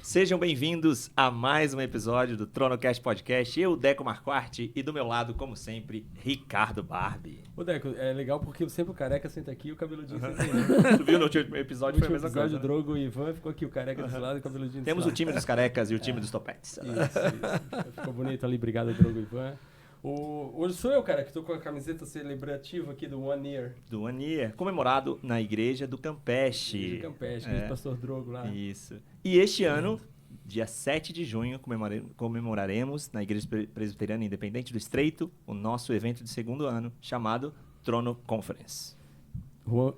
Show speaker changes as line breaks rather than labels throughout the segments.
Sejam bem-vindos a mais um episódio do TronoCast Podcast. Eu, Deco Marquardt, e do meu lado, como sempre, Ricardo Barbie.
Ô, Deco, é legal porque sempre o careca senta aqui e o cabeludinho senta aí.
Tu viu no último episódio? Foi a mesma coisa.
O Drogo e Ivan ficou aqui, o careca desse lado e o cabeludinho desse
Temos
lado.
o time dos carecas e o time dos topetes.
Isso. Ficou bonito ali, obrigado, Drogo e Ivan. Hoje sou eu, cara, que tô com a camiseta celebrativa aqui do One Year.
Do One Year, comemorado na igreja do Campeche.
Igreja do Campeche, do pastor Drogo lá.
Isso. E este ano, dia 7 de junho, comemoraremos na Igreja Presbiteriana Independente do Estreito o nosso evento de segundo ano, chamado Trono Conference.
Rua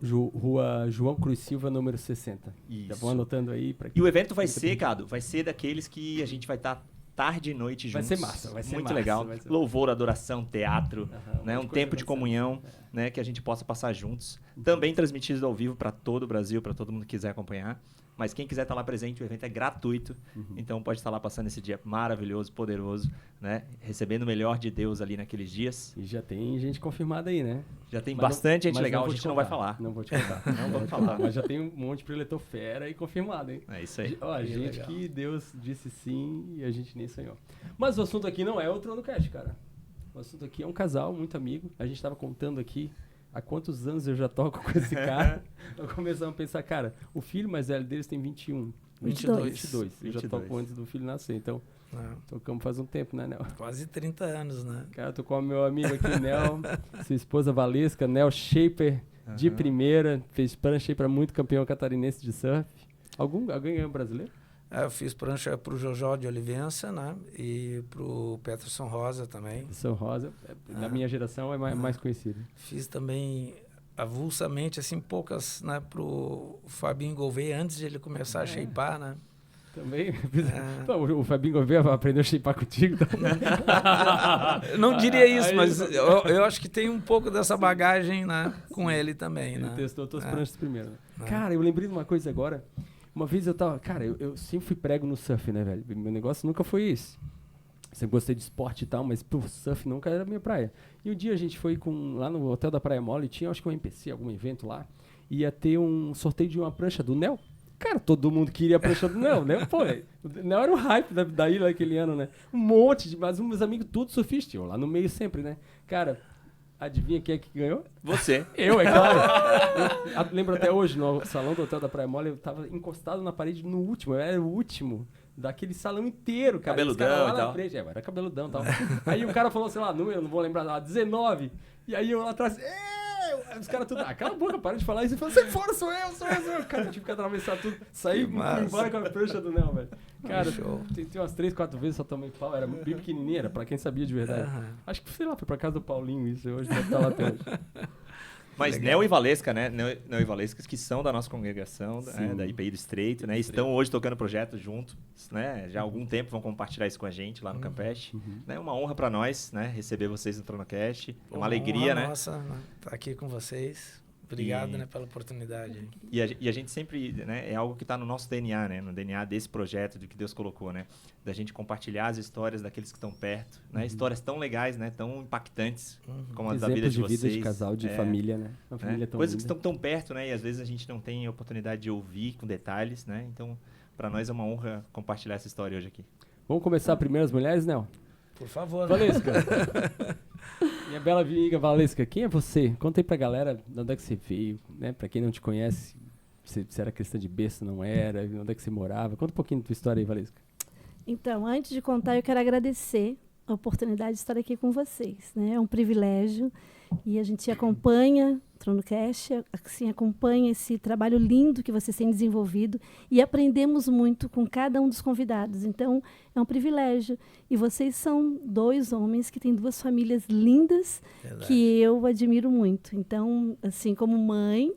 João Cruz Silva, número 60.
Isso.
Já vão anotando aí.
E o evento vai ser, Cado, vai ser daqueles que a gente vai estar tarde e noite juntos.
Vai ser massa, vai ser
muito
massa,
legal.
vai ser
Louvor, adoração, teatro, né? Um tempo de comunhão, né? Que a gente possa passar juntos. Também transmitido ao vivo para todo o Brasil, para todo mundo que quiser acompanhar. Mas quem quiser estar lá presente, o evento é gratuito. Então pode estar lá passando esse dia maravilhoso, poderoso, né? Recebendo o melhor de Deus ali naqueles dias.
E já tem gente confirmada aí, né?
Já tem bastante gente legal, a gente não vai falar.
Não vou te contar.
Não vamos falar.
Mas já tem um monte de preletor fera e confirmado, hein?
É isso aí.
Ó, gente legal. Que Deus disse sim e a gente nem sonhou. Mas o assunto aqui não é o TronoCast, cara. O assunto aqui é um casal muito amigo. A gente tava contando aqui há quantos anos eu já toco com esse cara. Nós começamos a pensar, cara, o filho mais velho deles tem 21. 22. Eu já toco antes do filho nascer, então tocamos faz um tempo, né, Nel?
Quase 30 anos, né?
Cara, tô com o meu amigo aqui, Nel, sua esposa Valesca, Nel Shaper, de primeira, fez prancha aí pra muito campeão catarinense de surf. Alguém ganhou brasileiro?
Eu fiz prancha pro Jojó de Olivença, né? E pro Peterson Rosa também.
Peterson Rosa, da minha geração, é mais conhecido.
Fiz também avulsamente, assim, poucas, né? Pro Fabinho Gouveia, antes de ele começar a shapear, né?
Também? Pô, o Fabinho Gouveia aprendeu a shapear contigo? Então...
Não diria isso, mas eu acho que tem um pouco dessa bagagem, né? Com ele também,
ele
né?
Testou tuas pranchas primeiro. Né? Cara, eu lembrei de uma coisa agora. Uma vez eu tava... Cara, eu sempre fui prego no surf, né, velho? Meu negócio nunca foi isso. Sempre gostei de esporte e tal, mas surf nunca era minha praia. E um dia a gente foi lá no hotel da Praia Mole, tinha acho que um NPC, algum evento lá, ia ter um sorteio de uma prancha do Nel. Cara, todo mundo queria a prancha do Nel, né? Pô, o Nel era o hype da ilha naquele ano, né? Um monte mas os meus amigos todos surfistas, eu lá no meio sempre, né? Cara, adivinha quem é que ganhou?
Você.
Eu, é claro. Eu lembro até hoje, no salão do hotel da Praia Mole, eu tava encostado na parede no último, eu era o último daquele salão inteiro, cara.
Cabeludão
lá
e tal.
Na frente, era cabeludão e tal. Aí o cara falou, sei lá, número, não vou lembrar lá, 19. E aí eu lá atrás, os caras tudo, cala a boca, para de falar isso. E falou, sai fora, sou eu. Cara, eu tive que atravessar tudo, saí fui embora com a prancha do Nel, velho. Cara, tem umas 3, 4 vezes só tomei pau, era bem pequenininha, era pra quem sabia de verdade. Acho que, sei lá, foi pra casa do Paulinho isso, hoje deve estar lá até hoje.
Mas Nel e Valesca, né? Nel e Valesca, que são da nossa congregação, da IPI do Estreito, né? Estão hoje tocando projetos juntos, né? Já há algum tempo vão compartilhar isso com a gente lá no Campeche. É uma honra para nós, né? Receber vocês no TronoCast. Uma alegria, né?
Nossa, estar aqui com vocês. Obrigado, né, pela oportunidade.
E a gente sempre, né, é algo que está no nosso DNA, né, no DNA desse projeto, do que Deus colocou, né, da gente compartilhar as histórias daqueles que estão perto, né, histórias tão legais, né, tão impactantes, como a da vida de vocês.
Vida de casal, de família, né, uma família tão
coisas
linda.
Que estão tão perto, né, e às vezes a gente não tem a oportunidade de ouvir com detalhes, né, então para nós é uma honra compartilhar essa história hoje aqui.
Vamos começar primeiro as mulheres, Nel?
Por favor.
Valesca. Minha bela amiga Valesca, quem é você? Conta aí pra galera de onde é que você veio, né? Pra quem não te conhece, você era cristã de berço, não era? Onde é que você morava? Conta um pouquinho da tua história aí, Valesca.
Então, antes de contar, eu quero agradecer a oportunidade de estar aqui com vocês, né? É um privilégio e a gente acompanha o TronoCast, assim, acompanha esse trabalho lindo que vocês têm desenvolvido e aprendemos muito com cada um dos convidados. Então, é um privilégio. E vocês são 2 homens que têm 2 famílias lindas. Verdade. Que eu admiro muito. Então, assim, como mãe,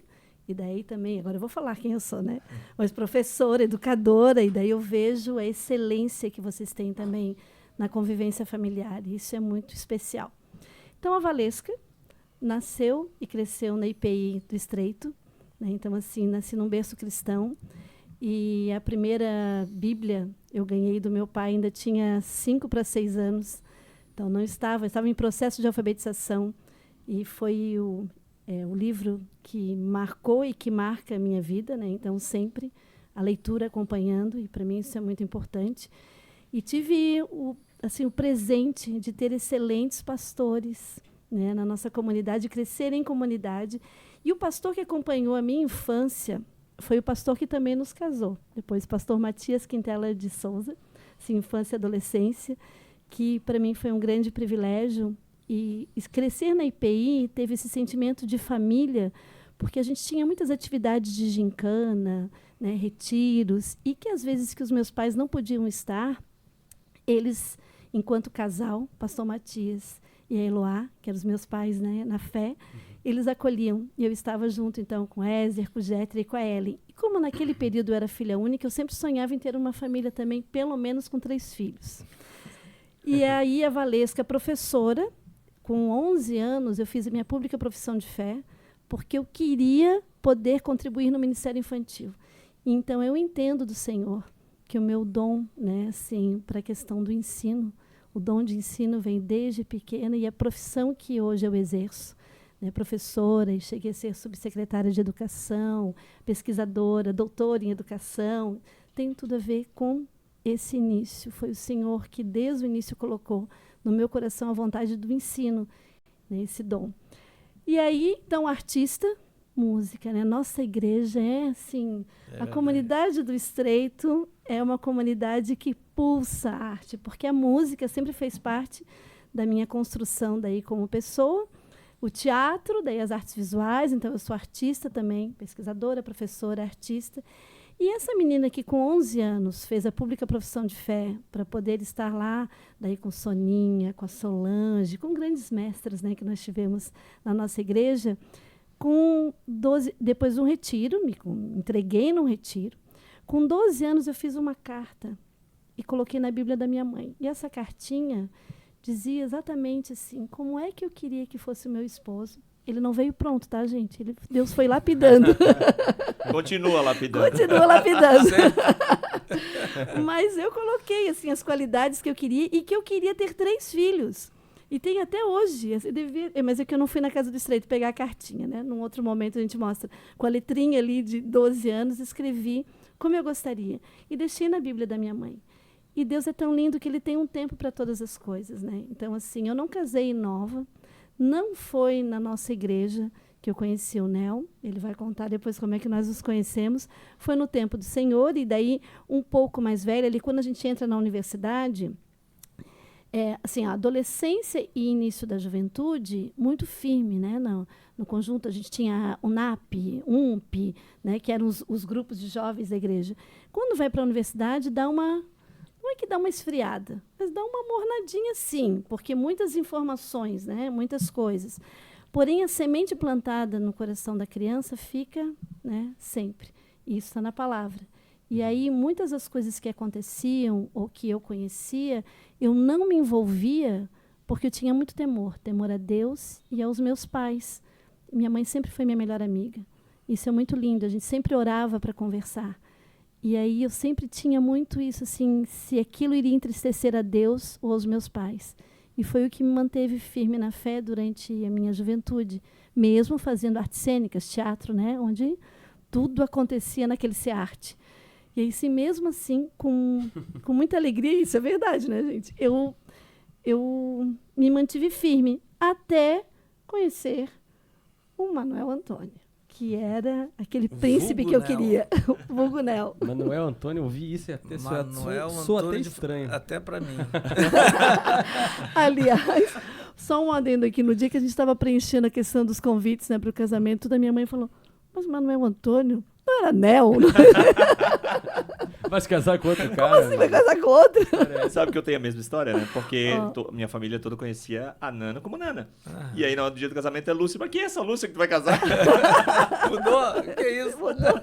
e daí também, agora eu vou falar quem eu sou, né? Mas professora, educadora, e daí eu vejo a excelência que vocês têm também na convivência familiar. E isso é muito especial. Então, a Valesca nasceu e cresceu na IPI do Estreito, né? Então, assim, nasci num berço cristão. E a primeira Bíblia eu ganhei do meu pai, ainda tinha 5 para 6 anos. Então, estava em processo de alfabetização. E foi o livro que marcou e que marca a minha vida, né? Então, sempre a leitura acompanhando, e para mim isso é muito importante. E tive o presente de ter excelentes pastores, né, na nossa comunidade, crescer em comunidade. E o pastor que acompanhou a minha infância foi o pastor que também nos casou. Depois, o pastor Matias Quintela de Souza, assim, infância e adolescência, que para mim foi um grande privilégio. E crescer na IPI teve esse sentimento de família, porque a gente tinha muitas atividades de gincana, né, retiros, e que às vezes que os meus pais não podiam estar, eles, enquanto casal, pastor Matias e a Eloá, que eram os meus pais, né, na fé, eles acolhiam. E eu estava junto, então, com Ézer, com Jéter e com a Ellen. E como naquele período eu era filha única, eu sempre sonhava em ter uma família também, pelo menos com 3 filhos. E aí a Valesca, professora, com 11 anos, eu fiz a minha pública profissão de fé, porque eu queria poder contribuir no Ministério Infantil. Então, eu entendo do Senhor que o meu dom, né, assim, para a questão do ensino, o dom de ensino vem desde pequena, e a profissão que hoje eu exerço, né, professora, e cheguei a ser subsecretária de educação, pesquisadora, doutora em educação, tem tudo a ver com esse início. Foi o Senhor que, desde o início, colocou no meu coração a vontade do ensino, né, esse dom. E aí, então, artista, música, né? Nossa igreja é, assim, a comunidade do Estreito é uma comunidade que pulsa a arte, porque a música sempre fez parte da minha construção daí como pessoa, o teatro, daí as artes visuais, então eu sou artista também, pesquisadora, professora, artista. E essa menina que com 11 anos fez a pública profissão de fé para poder estar lá, daí com Soninha, com a Solange, com grandes mestras, né, que nós tivemos na nossa igreja, com 12, depois de um retiro, me entreguei num retiro. Com 12 anos eu fiz uma carta e coloquei na Bíblia da minha mãe. E essa cartinha dizia exatamente assim, como é que eu queria que fosse o meu esposo. Ele não veio pronto, tá, gente? Deus foi lapidando.
Continua lapidando.
Continua lapidando. Mas eu coloquei assim, as qualidades que eu queria, e que eu queria ter 3 filhos. E tem até hoje. Mas é que eu não fui na Casa do Estreito pegar a cartinha, né? Num outro momento a gente mostra. Com a letrinha ali de 12 anos, escrevi como eu gostaria. E deixei na Bíblia da minha mãe. E Deus é tão lindo que Ele tem um tempo para todas as coisas, né? Então, assim, eu não casei nova. Não foi na nossa igreja que eu conheci o Nel. Ele vai contar depois como é que nós nos conhecemos. Foi no tempo do Senhor. E daí, um pouco mais velha, ali, quando a gente entra na universidade... assim, a adolescência e início da juventude, muito firme, né? No conjunto, a gente tinha o NAP, UMP, né? Que eram os grupos de jovens da igreja. Quando vai para a universidade, não é que dá uma esfriada, mas dá uma mornadinha, sim, porque muitas informações, né? Muitas coisas. Porém, a semente plantada no coração da criança fica, né, sempre. E isso está na palavra. E aí, muitas das coisas que aconteciam ou que eu conhecia, eu não me envolvia porque eu tinha muito temor a Deus e aos meus pais. Minha mãe sempre foi minha melhor amiga. Isso é muito lindo, a gente sempre orava para conversar. E aí eu sempre tinha muito isso, assim, se aquilo iria entristecer a Deus ou aos meus pais. E foi o que me manteve firme na fé durante a minha juventude, mesmo fazendo artes cênicas, teatro, né, onde tudo acontecia naquele SEARTE. E aí, sim, mesmo assim, com muita alegria, isso é verdade, né, gente? Eu me mantive firme até conhecer o Manuel Antônio, que era aquele príncipe que eu queria, o vulgo Nel.
Manuel Antônio, eu vi isso e até sou até estranho.
Até para mim.
Aliás, só um adendo aqui, no dia que a gente estava preenchendo a questão dos convites, né, para o casamento, a minha mãe falou, mas Manuel Antônio não era Nel?
Vai se casar com outro cara?
Como assim vai casar com outro?
Sabe que eu tenho a mesma história, né? Porque minha família toda conhecia a Nana como Nana. E aí, no dia do casamento, é Lúcia. Mas quem é essa Lúcia que tu vai casar?
Mudou? Que isso? Mudou.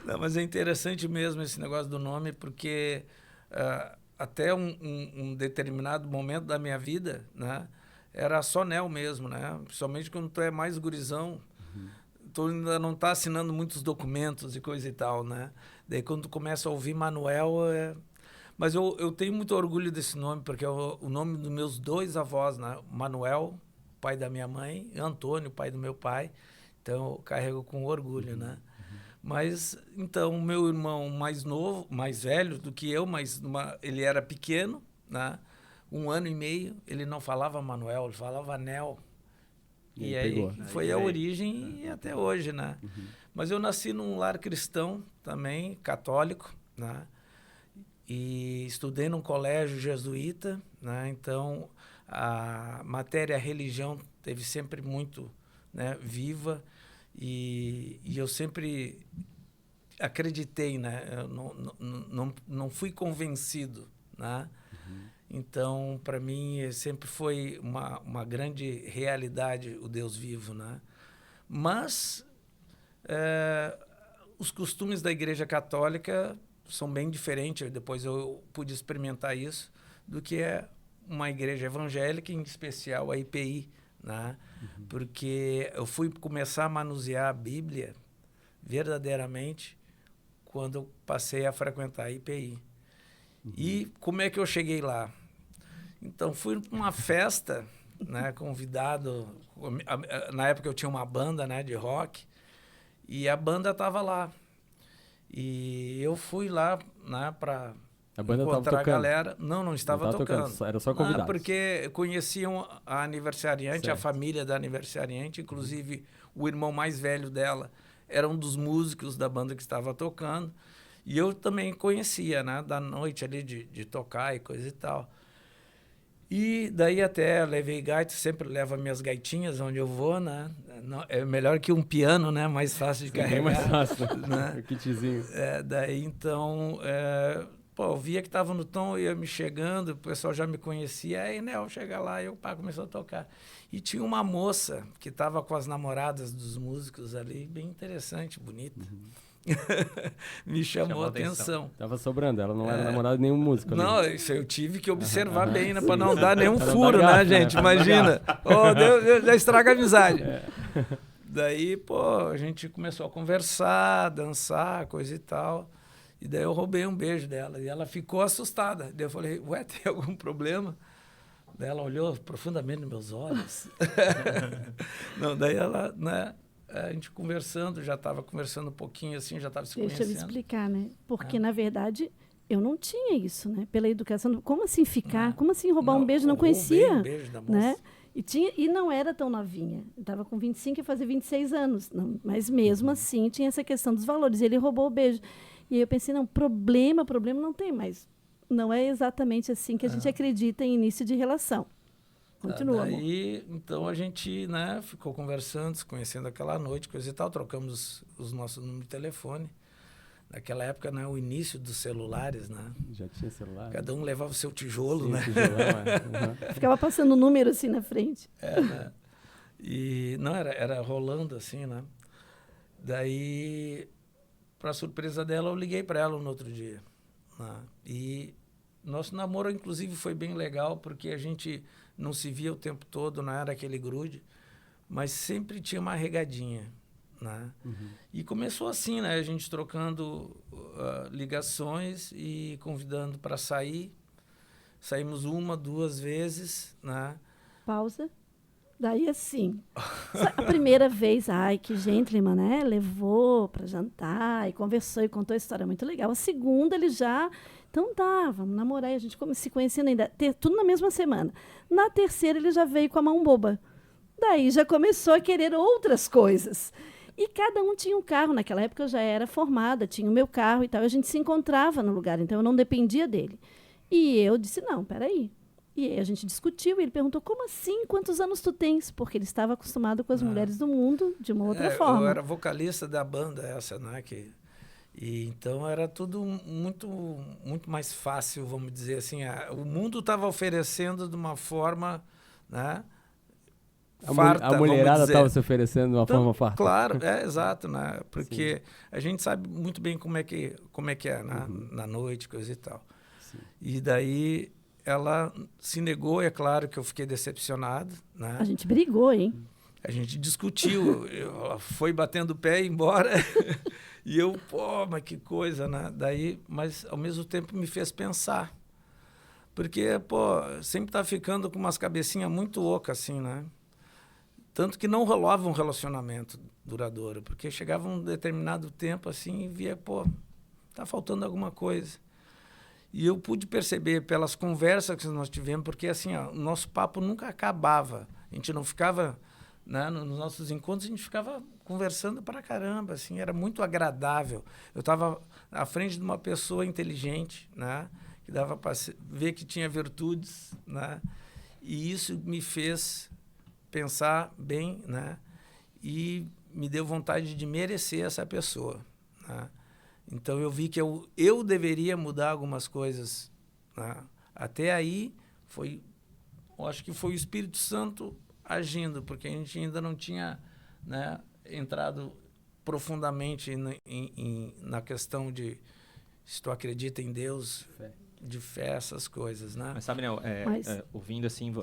Não, mas é interessante mesmo esse negócio do nome, porque até um determinado momento da minha vida, né, era só Nel mesmo, né? Principalmente quando tu é mais gurizão. Tu ainda não está assinando muitos documentos e coisa e tal, né? Daí quando tu começa a ouvir Manuel... Mas eu tenho muito orgulho desse nome, porque é o nome dos meus 2 avós, né? Manuel, pai da minha mãe, e Antônio, pai do meu pai. Então eu carrego com orgulho, né? Mas, então, o meu irmão mais novo, mais velho do que eu, mas ele era pequeno, né? 1 ano e meio, ele não falava Manuel, ele falava Anel. E aí foi a origem e até hoje, né? Mas eu nasci num lar cristão também, católico, né? E estudei num colégio jesuíta, né? Então, a matéria religião teve sempre muito, né, viva, e eu sempre acreditei, né? Eu não fui convencido, né? Então, para mim, sempre foi uma grande realidade o Deus vivo, né? Mas os costumes da Igreja Católica são bem diferentes, depois eu pude experimentar isso, do que é uma igreja evangélica, em especial a IPI, né? Porque eu fui começar a manusear a Bíblia verdadeiramente quando eu passei a frequentar a IPI. E como é que eu cheguei lá? Então, fui para uma festa, né, convidado. Na época eu tinha uma banda, né, de rock, e a banda estava lá. E eu fui lá, né, para encontrar a galera. Não estava tocando.
Era só convidado.
Porque conheciam a aniversariante, certo, a família da aniversariante, inclusive o irmão mais velho dela era um dos músicos da banda que estava tocando. E eu também conhecia, né, da noite ali de tocar e coisa e tal. E daí até levei gaita, sempre levo as minhas gaitinhas onde eu vou, né? É melhor que um piano, né? Mais fácil de carregar.
Bem mais fácil,
né?
O kitzinho.
Daí, então, eu via que estava no tom, ia me chegando, o pessoal já me conhecia. Aí, né, eu chega lá e o pá começou a tocar. E tinha uma moça que estava com as namoradas dos músicos ali, bem interessante, bonita. Me chamou a atenção.
Tava sobrando, ela não era namorada de nenhum músico.
Não, ali. Isso eu tive que observar bem, né, para não dar nenhum furo, né, gente? Imagina. Deus, já estraga a amizade. Daí, a gente começou a conversar, dançar, coisa e tal. E daí eu roubei um beijo dela. E ela ficou assustada. Daí eu falei, ué, tem algum problema? Daí ela olhou profundamente nos meus olhos. Não, daí ela, né? A gente conversando, já estava conversando um pouquinho assim, já estava se conhecendo.
Deixa eu explicar, né? Porque, na verdade, eu não tinha isso, né? Pela educação. Como assim ficar? Como assim roubar um beijo? Não conhecia.
Um beijo da moça.
Né? E não era tão novinha. Eu estava com 25 e fazia 26 anos. Não, mas mesmo assim, tinha essa questão dos valores. E ele roubou o beijo. E aí eu pensei, não, problema não tem, mas não é exatamente assim que a gente acredita em início de relação. Continua,
daí, então a gente, né, ficou conversando, se conhecendo aquela noite, coisa e tal, trocamos os nossos números de telefone. Naquela época, né, o início dos celulares, né?
Já tinha celular.
Cada um levava o seu tijolo, né?
Tijolão, Ficava passando o número assim na frente.
Né? E não, era rolando assim, né? Daí, para surpresa dela, eu liguei para ela no outro dia. Né? E nosso namoro, inclusive, foi bem legal, porque a gente não se via o tempo todo, não era aquele grude, mas sempre tinha uma regadinha, né? E começou assim, né? A gente trocando ligações e convidando para sair. Saímos 1, 2 vezes, né?
Pausa. Daí, assim, a primeira vez, ai, que gentleman, né? Levou para jantar e conversou e contou a história muito legal. A segunda, ele já... Então tá, vamos namorar. E a gente se conhecendo ainda, tudo na mesma semana. Na terceira, ele já veio com a mão boba. Daí já começou a querer outras coisas. E cada um tinha um carro. Naquela época eu já era formada, tinha o meu carro e tal. A gente se encontrava no lugar, então eu não dependia dele. E eu disse, não, peraí. E aí a gente discutiu e ele perguntou, como assim? Quantos anos tu tens? Porque ele estava acostumado com as mulheres do mundo de uma outra forma.
Eu era vocalista da banda essa, né? E então era tudo muito, muito mais fácil, vamos dizer assim. O mundo estava oferecendo de uma forma, né? Farta,
a mulherada estava se oferecendo de uma forma farta.
Claro, exato, né? Porque a gente sabe muito bem como é que é né? Na noite, coisa e tal. Sim. E daí ela se negou, é claro que eu fiquei decepcionado, né?
A gente brigou, hein?
A gente discutiu, ela foi batendo o pé e ia embora. E eu, mas que coisa, né? Daí, mas ao mesmo tempo me fez pensar. Porque, sempre tá ficando com umas cabecinhas muito loucas, assim, né? Tanto que não rolava um relacionamento duradouro, porque chegava um determinado tempo assim e via, pô, tá faltando alguma coisa. E eu pude perceber pelas conversas que nós tivemos, porque assim, ó, o nosso papo nunca acabava. A gente não ficava, né, nos nossos encontros, a gente ficava conversando pra caramba, assim, era muito agradável. Eu estava à frente de uma pessoa inteligente, né, que dava para ver que tinha virtudes, né, e isso me fez pensar bem, né, e me deu vontade de merecer essa pessoa, né. Então, eu vi que eu deveria mudar algumas coisas, né? Até aí, eu acho que foi o Espírito Santo agindo, porque a gente ainda não tinha, né, entrado profundamente na questão de se tu acredita em Deus, de fé, essas coisas, né?
Mas sabe, né, ouvindo assim,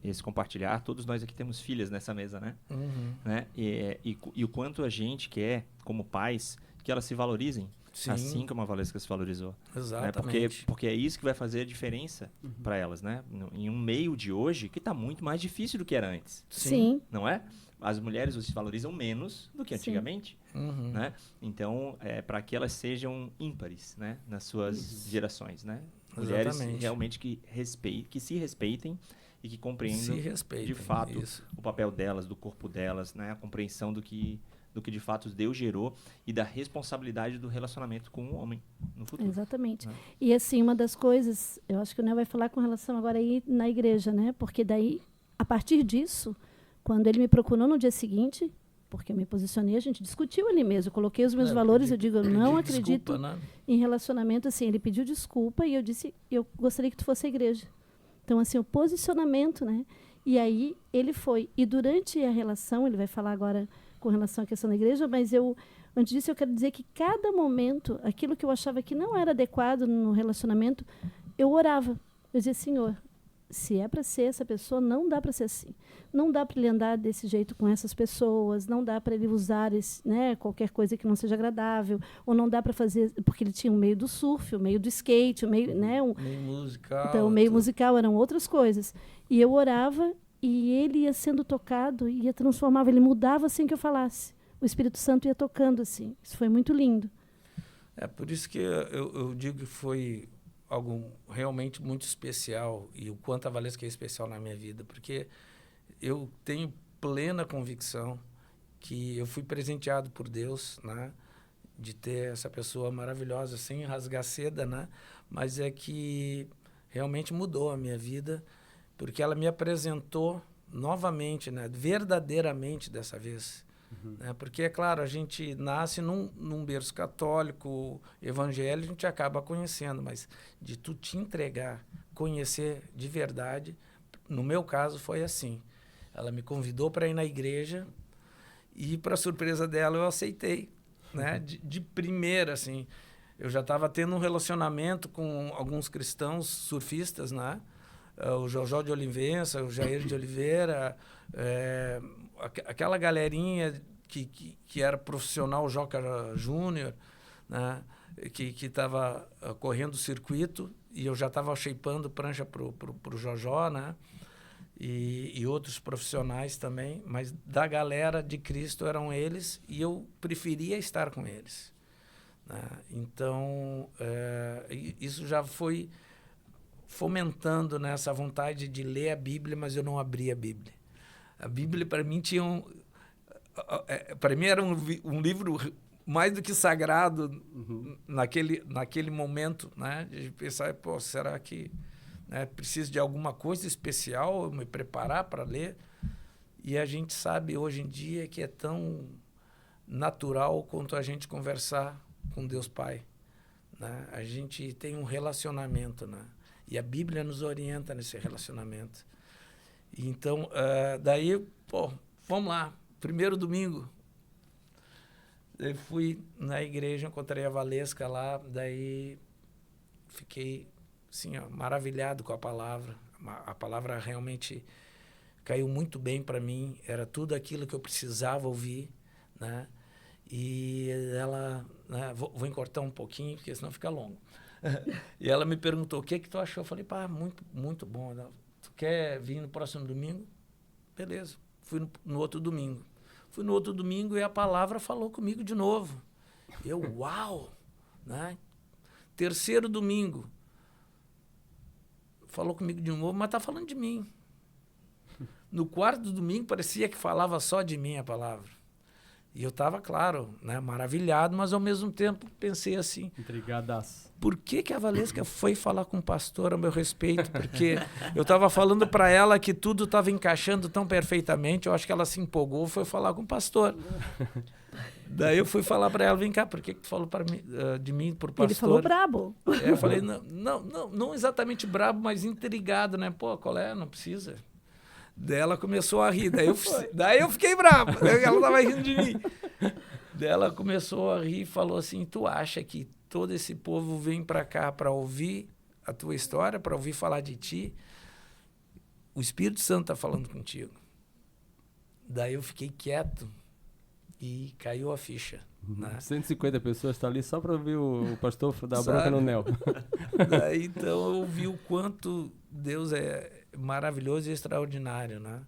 esse compartilhar, todos nós aqui temos filhas nessa mesa, né?
Uhum.
Né? E o quanto a gente quer, como pais, que elas se valorizem,
Sim.
assim como a Valesca se valorizou.
Exatamente.
Né? Porque é isso que vai fazer a diferença para elas, né? Em um meio de hoje que está muito mais difícil do que era antes.
Sim.
Não é? As mulheres se valorizam menos do que antigamente,
Uhum.
né? Então, para que elas sejam ímpares, né? Nas suas gerações, né? Mulheres
Exatamente.
realmente que se respeitem e que compreendam
Se respeitem,
de fato
isso.
o papel delas, do corpo delas, né? A compreensão do que de fato Deus gerou e da responsabilidade do relacionamento com o homem no futuro.
Exatamente.
Né?
E assim, uma das coisas, eu acho que o Nel vai falar com relação agora aí na igreja, né? Porque daí, a partir disso, quando ele me procurou no dia seguinte, porque eu me posicionei, a gente discutiu ali mesmo, eu coloquei os meus valores, eu digo, eu não acredito
desculpa, né?
em relacionamento, assim, ele pediu desculpa e eu disse, eu gostaria que tu fosse à igreja. Então, assim, o posicionamento, né? E aí, ele foi. E durante a relação, ele vai falar agora com relação à questão da igreja, mas antes disso, eu quero dizer que cada momento, aquilo que eu achava que não era adequado no relacionamento, eu orava. Eu dizia, Senhor, se é para ser essa pessoa, não dá para ser assim. Não dá para ele andar desse jeito com essas pessoas, não dá para ele usar né, qualquer coisa que não seja agradável, ou não dá para fazer, porque ele tinha o meio do surf, o meio do skate, o meio, né,
meio musical.
Então, o meio musical eram outras coisas. E eu orava e ele ia sendo tocado, ia transformava, ele mudava sem que eu falasse. O Espírito Santo ia tocando assim. Isso foi muito lindo.
É por isso que eu digo que foi algo realmente muito especial, e o quanto a Valesca é especial na minha vida, porque eu tenho plena convicção que eu fui presenteado por Deus, né, de ter essa pessoa maravilhosa, sem rasgar seda, né, mas é que realmente mudou a minha vida, porque ela me apresentou novamente, né, verdadeiramente dessa vez. Né, porque, é claro, a gente nasce num berço católico, evangélico, a gente acaba conhecendo, mas de tu te entregar, conhecer de verdade, no meu caso foi assim. Ela me convidou para ir na igreja e, para surpresa dela, eu aceitei, né, de primeira, assim. Eu já estava tendo um relacionamento com alguns cristãos surfistas, né? O Jojó de Olivença, o Jair de Oliveira, aquela galerinha que era profissional, o Joca Júnior, né? que estava correndo o circuito, e eu já estava shapeando prancha para o Jojó, né? E outros profissionais também, mas da galera de Cristo eram eles, e eu preferia estar com eles. Né? Então, isso já foi fomentando nessa vontade de ler a Bíblia, mas eu não abria a Bíblia. A Bíblia, para mim, para mim era um livro mais do que sagrado naquele momento, né? De pensar, pô, será que, né, preciso de alguma coisa especial, me preparar para ler? E a gente sabe hoje em dia que é tão natural quanto a gente conversar com Deus Pai. Né? A gente tem um relacionamento, né? E a Bíblia nos orienta nesse relacionamento. Então, daí, pô, vamos lá. Primeiro domingo, eu fui na igreja, encontrei a Valesca lá, daí fiquei, assim, ó, maravilhado com a palavra. A palavra realmente caiu muito bem para mim, era tudo aquilo que eu precisava ouvir, né? E ela, né, vou encurtar um pouquinho, porque senão fica longo. E ela me perguntou, o que tu achou? Eu falei, pá, muito, muito bom. Ela, tu quer vir no próximo domingo? Beleza, Fui no outro domingo. Fui no outro domingo e a palavra falou comigo de novo. Eu, uau! Né? Terceiro domingo. Falou comigo de novo, mas está falando de mim. No quarto domingo, parecia que falava só de mim a palavra. E eu estava, claro, né, maravilhado, mas ao mesmo tempo pensei assim...
Intrigadaço.
Por que a Valesca foi falar com o pastor a meu respeito? Porque eu estava falando para ela que tudo estava encaixando tão perfeitamente, eu acho que ela se empolgou e foi falar com o pastor. Daí eu fui falar para ela, vem cá, por que tu falou de mim por pastor?
Ele falou brabo.
Eu falei, não exatamente brabo, mas intrigado, né? Pô, qual é? Não precisa. Daí ela começou a rir, daí eu fiquei bravo, ela estava rindo de mim. Daí ela começou a rir e falou assim, tu acha que todo esse povo vem para cá para ouvir a tua história, para ouvir falar de ti? O Espírito Santo está falando contigo. Daí eu fiquei quieto e caiu a ficha. Né?
150 pessoas estão ali só para ouvir o pastor dar bronca no Nel.
Daí, então eu vi o quanto Deus é maravilhoso e extraordinário, né?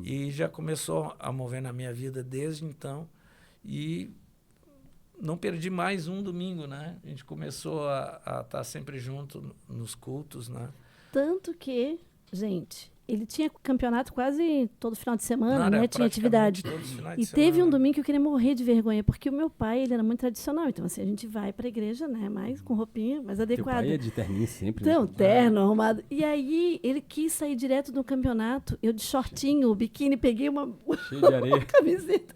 E já começou a mover na minha vida desde então e não perdi mais um domingo, né? A gente começou a estar sempre junto nos cultos, né?
Tanto que, gente, ele tinha campeonato quase todo final de semana,
Não,
né? Tinha atividade. E teve um domingo que eu queria morrer de vergonha, porque o meu pai, ele era muito tradicional. Então, assim, a gente vai para a igreja, né? Mais com roupinha mais adequada.
Teu pai é de terninho sempre.
Então,
né?
terno, arrumado. E aí, ele quis sair direto do campeonato. Eu de shortinho, biquíni, peguei uma
Cheio de areia.
camiseta,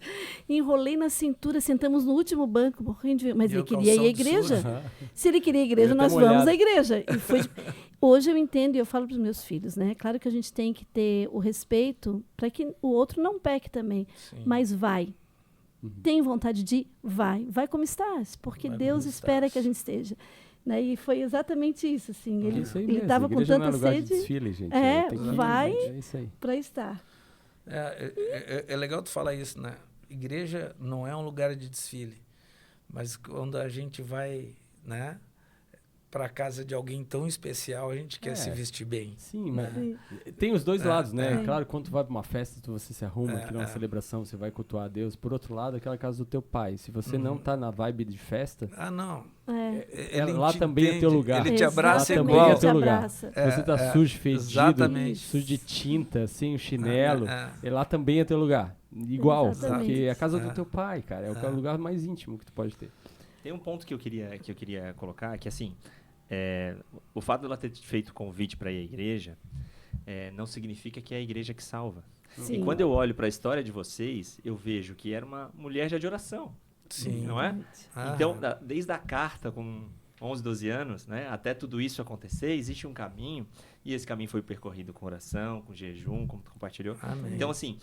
enrolei na cintura, sentamos no último banco, morrendo de... Mas ele queria ir à igreja. Se ele queria ir à igreja, nós vamos à igreja. E foi... Hoje eu entendo e eu falo para os meus filhos, né? Claro que a gente tem que ter o respeito para que o outro não peque também. Sim. Mas vai. Tem vontade de ir? Vai. Vai como estás, porque Deus espera que a gente esteja. Né? E foi exatamente isso, assim. Ele estava com tanta sede.
De desfile, gente.
Vai para estar.
É legal tu falar isso, né? Igreja não é um lugar de desfile, mas quando a gente vai, né, para a casa de alguém tão especial, a gente quer se vestir bem.
Sim, mas tem os dois lados, né? Claro, quando tu vai para uma festa, você se arruma, que é uma celebração, você vai cultuar a Deus. Por outro lado, aquela casa do teu pai. Se você não tá na vibe de festa...
não.
Lá também é teu lugar.
Ele te abraça
igual.
igual.
É teu lugar. Você tá sujo, fedido, sujo de tinta, assim, o chinelo. E lá também é teu lugar. Igual. Porque é a casa do teu pai, cara. É o lugar mais íntimo que tu pode ter.
Tem um ponto que eu queria colocar, que assim... o fato de ela ter feito convite para ir à igreja não significa que é a igreja que salva. Sim. E quando eu olho para a história de vocês, eu vejo que era uma mulher já de oração. Sim. Não é? Então, desde a carta com 11, 12 anos, né, até tudo isso acontecer, existe um caminho, e esse caminho foi percorrido com oração, com jejum, como tu compartilhou. Amém. Então, assim,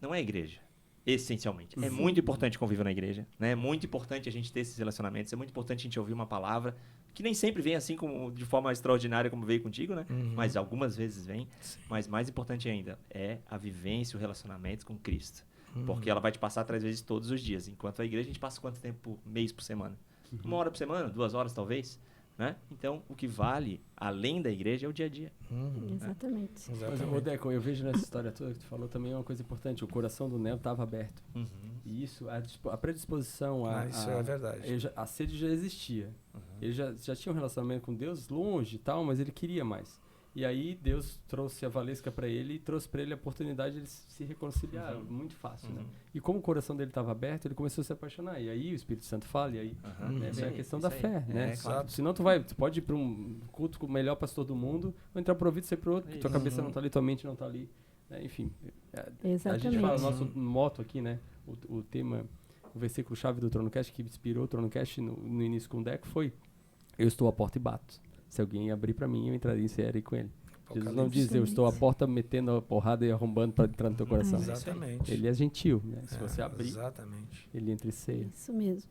não é a igreja. Essencialmente. É muito importante conviver na igreja, né? É muito importante a gente ter esses relacionamentos, é muito importante a gente ouvir uma palavra, que nem sempre vem assim como, de forma extraordinária como veio contigo, né? Mas algumas vezes vem. Sim. Mas mais importante ainda é a vivência, o relacionamento com Cristo. Porque ela vai te passar 3 vezes todos os dias. Enquanto a igreja, a gente passa quanto tempo, mês por semana? 1 hora por semana? 2 horas talvez? Né? Então, o que vale, além da igreja, é o dia a dia.
Exatamente.
Mas, Rodeco, eu vejo nessa história toda que tu falou também uma coisa importante. O coração do Nel estava aberto. E isso, a predisposição...
isso é verdade.
A sede já existia. Ele já tinha um relacionamento com Deus longe e tal, mas ele queria mais. E aí Deus trouxe a Valesca para ele e trouxe para ele a oportunidade de eles se reconciliar. Muito fácil, né? E como o coração dele estava aberto, ele começou a se apaixonar. E aí o Espírito Santo fala, e aí vem a questão da fé, né? Claro. Senão tu pode ir para um culto com o melhor pastor do mundo, ou entrar para o ouvido e sair para o outro, tua cabeça não está ali, tua mente não está ali. Enfim, a gente fala, nosso moto aqui, né? O tema, o versículo-chave do TronoCast, que inspirou o TronoCast no início com o Deco, foi: eu estou à porta e bato. Se alguém abrir para mim, eu entraria e sairei com ele. Jesus não diz, eu estou à porta metendo a porrada e arrombando para entrar no teu coração.
Exatamente.
Ele é gentil, né? Se você abrir, ele entra e ceia.
Isso mesmo.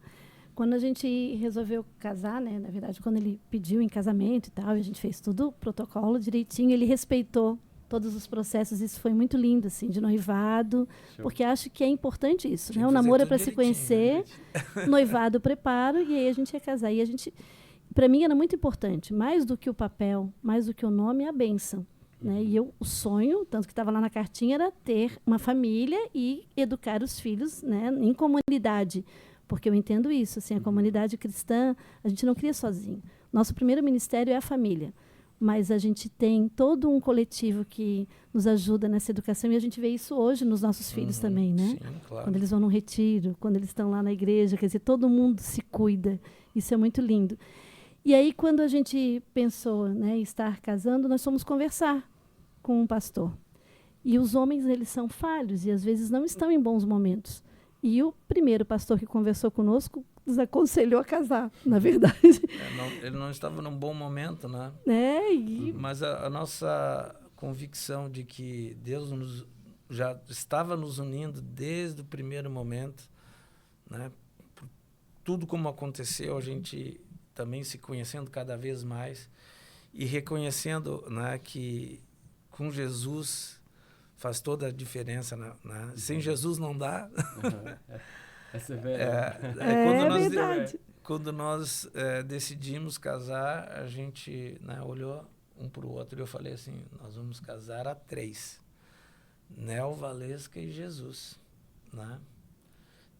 Quando a gente resolveu casar, né? Na verdade, quando ele pediu em casamento e tal, e a gente fez tudo, protocolo direitinho, ele respeitou todos os processos. Isso foi muito lindo, assim, de noivado. Show. Porque acho que é importante isso, né? O namoro é para se conhecer, noivado, preparo, e aí a gente ia casar. E a gente... Para mim era muito importante, mais do que o papel, mais do que o nome, a bênção. né? E o sonho, tanto que estava lá na cartinha, era ter uma família e educar os filhos, né, em comunidade. Porque eu entendo isso, assim, a comunidade cristã, a gente não cria sozinho. Nosso primeiro ministério é a família. Mas a gente tem todo um coletivo que nos ajuda nessa educação e a gente vê isso hoje nos nossos filhos também, né?
Sim, claro.
Quando eles vão num retiro, quando eles estão lá na igreja, quer dizer, todo mundo se cuida. Isso é muito lindo. E aí, quando a gente pensou, né, em estar casando, nós fomos conversar com um pastor. E os homens, eles são falhos e às vezes não estão em bons momentos. E o primeiro pastor que conversou conosco nos aconselhou a casar, na verdade.
Ele não estava num bom momento, né? Mas a nossa convicção de que Deus já estava nos unindo desde o primeiro momento, né? Por tudo como aconteceu, a gente também se conhecendo cada vez mais e reconhecendo, né, que com Jesus faz toda a diferença, né? Sem Jesus não dá.
Essa é velha.
Quando nós decidimos casar, a gente, né, olhou um para o outro e eu falei assim, nós vamos casar a 3. Nel, Valesca e Jesus, né?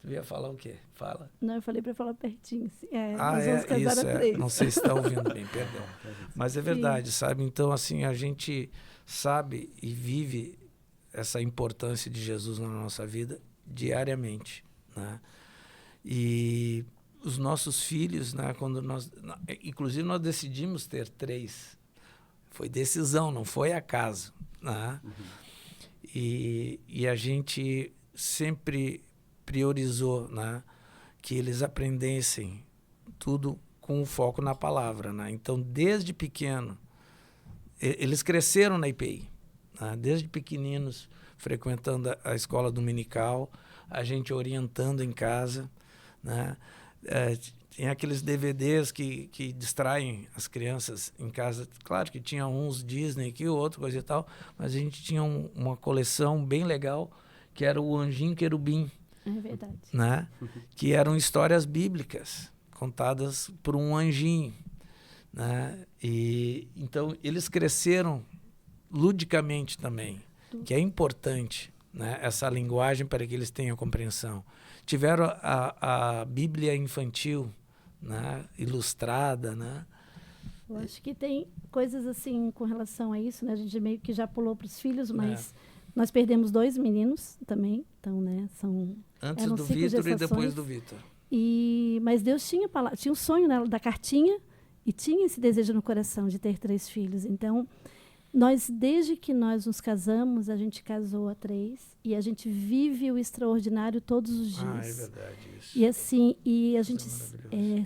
Tu ia falar o quê? Fala.
Não, eu falei para falar pertinho. Nós vamos casar a 3.
Não sei se está ouvindo bem, perdão. Mas é verdade, sabe? Então, assim, a gente sabe e vive essa importância de Jesus na nossa vida diariamente, né? E os nossos filhos, né, inclusive nós decidimos ter 3, foi decisão, não foi acaso, né? E a gente sempre priorizou, né, que eles aprendessem tudo com o foco na palavra, né? Então, desde pequeno, eles cresceram na IPI, né? Desde pequeninos, frequentando a escola dominical, a gente orientando em casa, né? Tem aqueles DVDs que distraem as crianças em casa. Claro que tinha uns Disney aqui, outro, coisa e tal, mas a gente tinha uma coleção bem legal, que era o Anjinho Querubim.
É verdade.
Né? Que eram histórias bíblicas, contadas por um anjinho. Né? E, então, eles cresceram ludicamente também, que é importante, né, essa linguagem para que eles tenham compreensão. Tiveram a Bíblia infantil, né, ilustrada, né?
Eu acho que tem coisas assim com relação a isso, né? A gente meio que já pulou para os filhos, mas nós perdemos 2 meninos também, então, né?
Antes do Vitor e depois do Vitor.
Mas Deus tinha um sonho, né, da cartinha e tinha esse desejo no coração de ter 3 filhos. Então, desde que nós nos casamos, a gente casou a 3 e a gente vive o extraordinário todos os dias.
Ah, é verdade isso.
E assim, a gente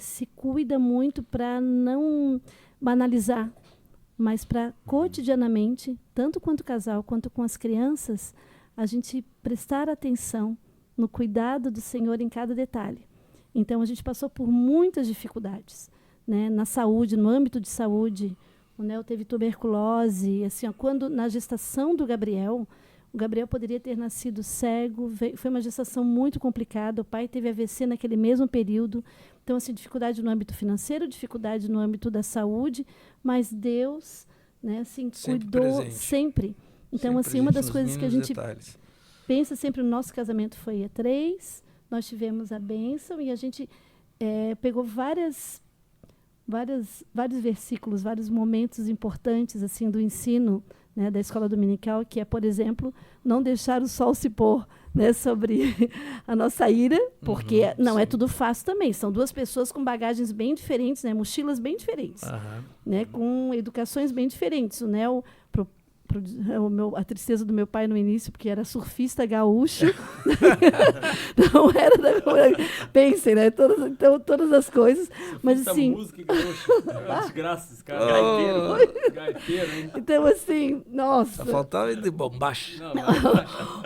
se cuida muito para não banalizar, mas para cotidianamente, tanto quanto casal quanto com as crianças, a gente prestar atenção no cuidado do Senhor em cada detalhe. Então, a gente passou por muitas dificuldades, né, na saúde, no âmbito de saúde. O Nel teve tuberculose, assim, quando na gestação do Gabriel, o Gabriel poderia ter nascido cego, foi uma gestação muito complicada, o pai teve AVC naquele mesmo período, então, assim, dificuldade no âmbito financeiro, dificuldade no âmbito da saúde, mas Deus, né, assim, cuidou presente. Sempre. Então, sempre assim, uma das coisas que a gente pensa sempre no nosso casamento foi a 3, nós tivemos a bênção e a gente pegou vários versículos, vários momentos importantes assim do ensino, né, da escola dominical, que é, por exemplo, não deixar o sol se pôr, né, sobre a nossa ira, porque não é tudo fácil também. São 2 pessoas com bagagens bem diferentes, né, mochilas bem diferentes, né, com educações bem diferentes. O Nel, a tristeza do meu pai no início, porque era surfista gaúcho. Não era da... Pensem, né? Todas as coisas.
Surfista,
mas assim...
música gaúcho. Desgraças, cara. Gaiteiro, hein?
Então, assim, nossa...
Só faltava de bombacha.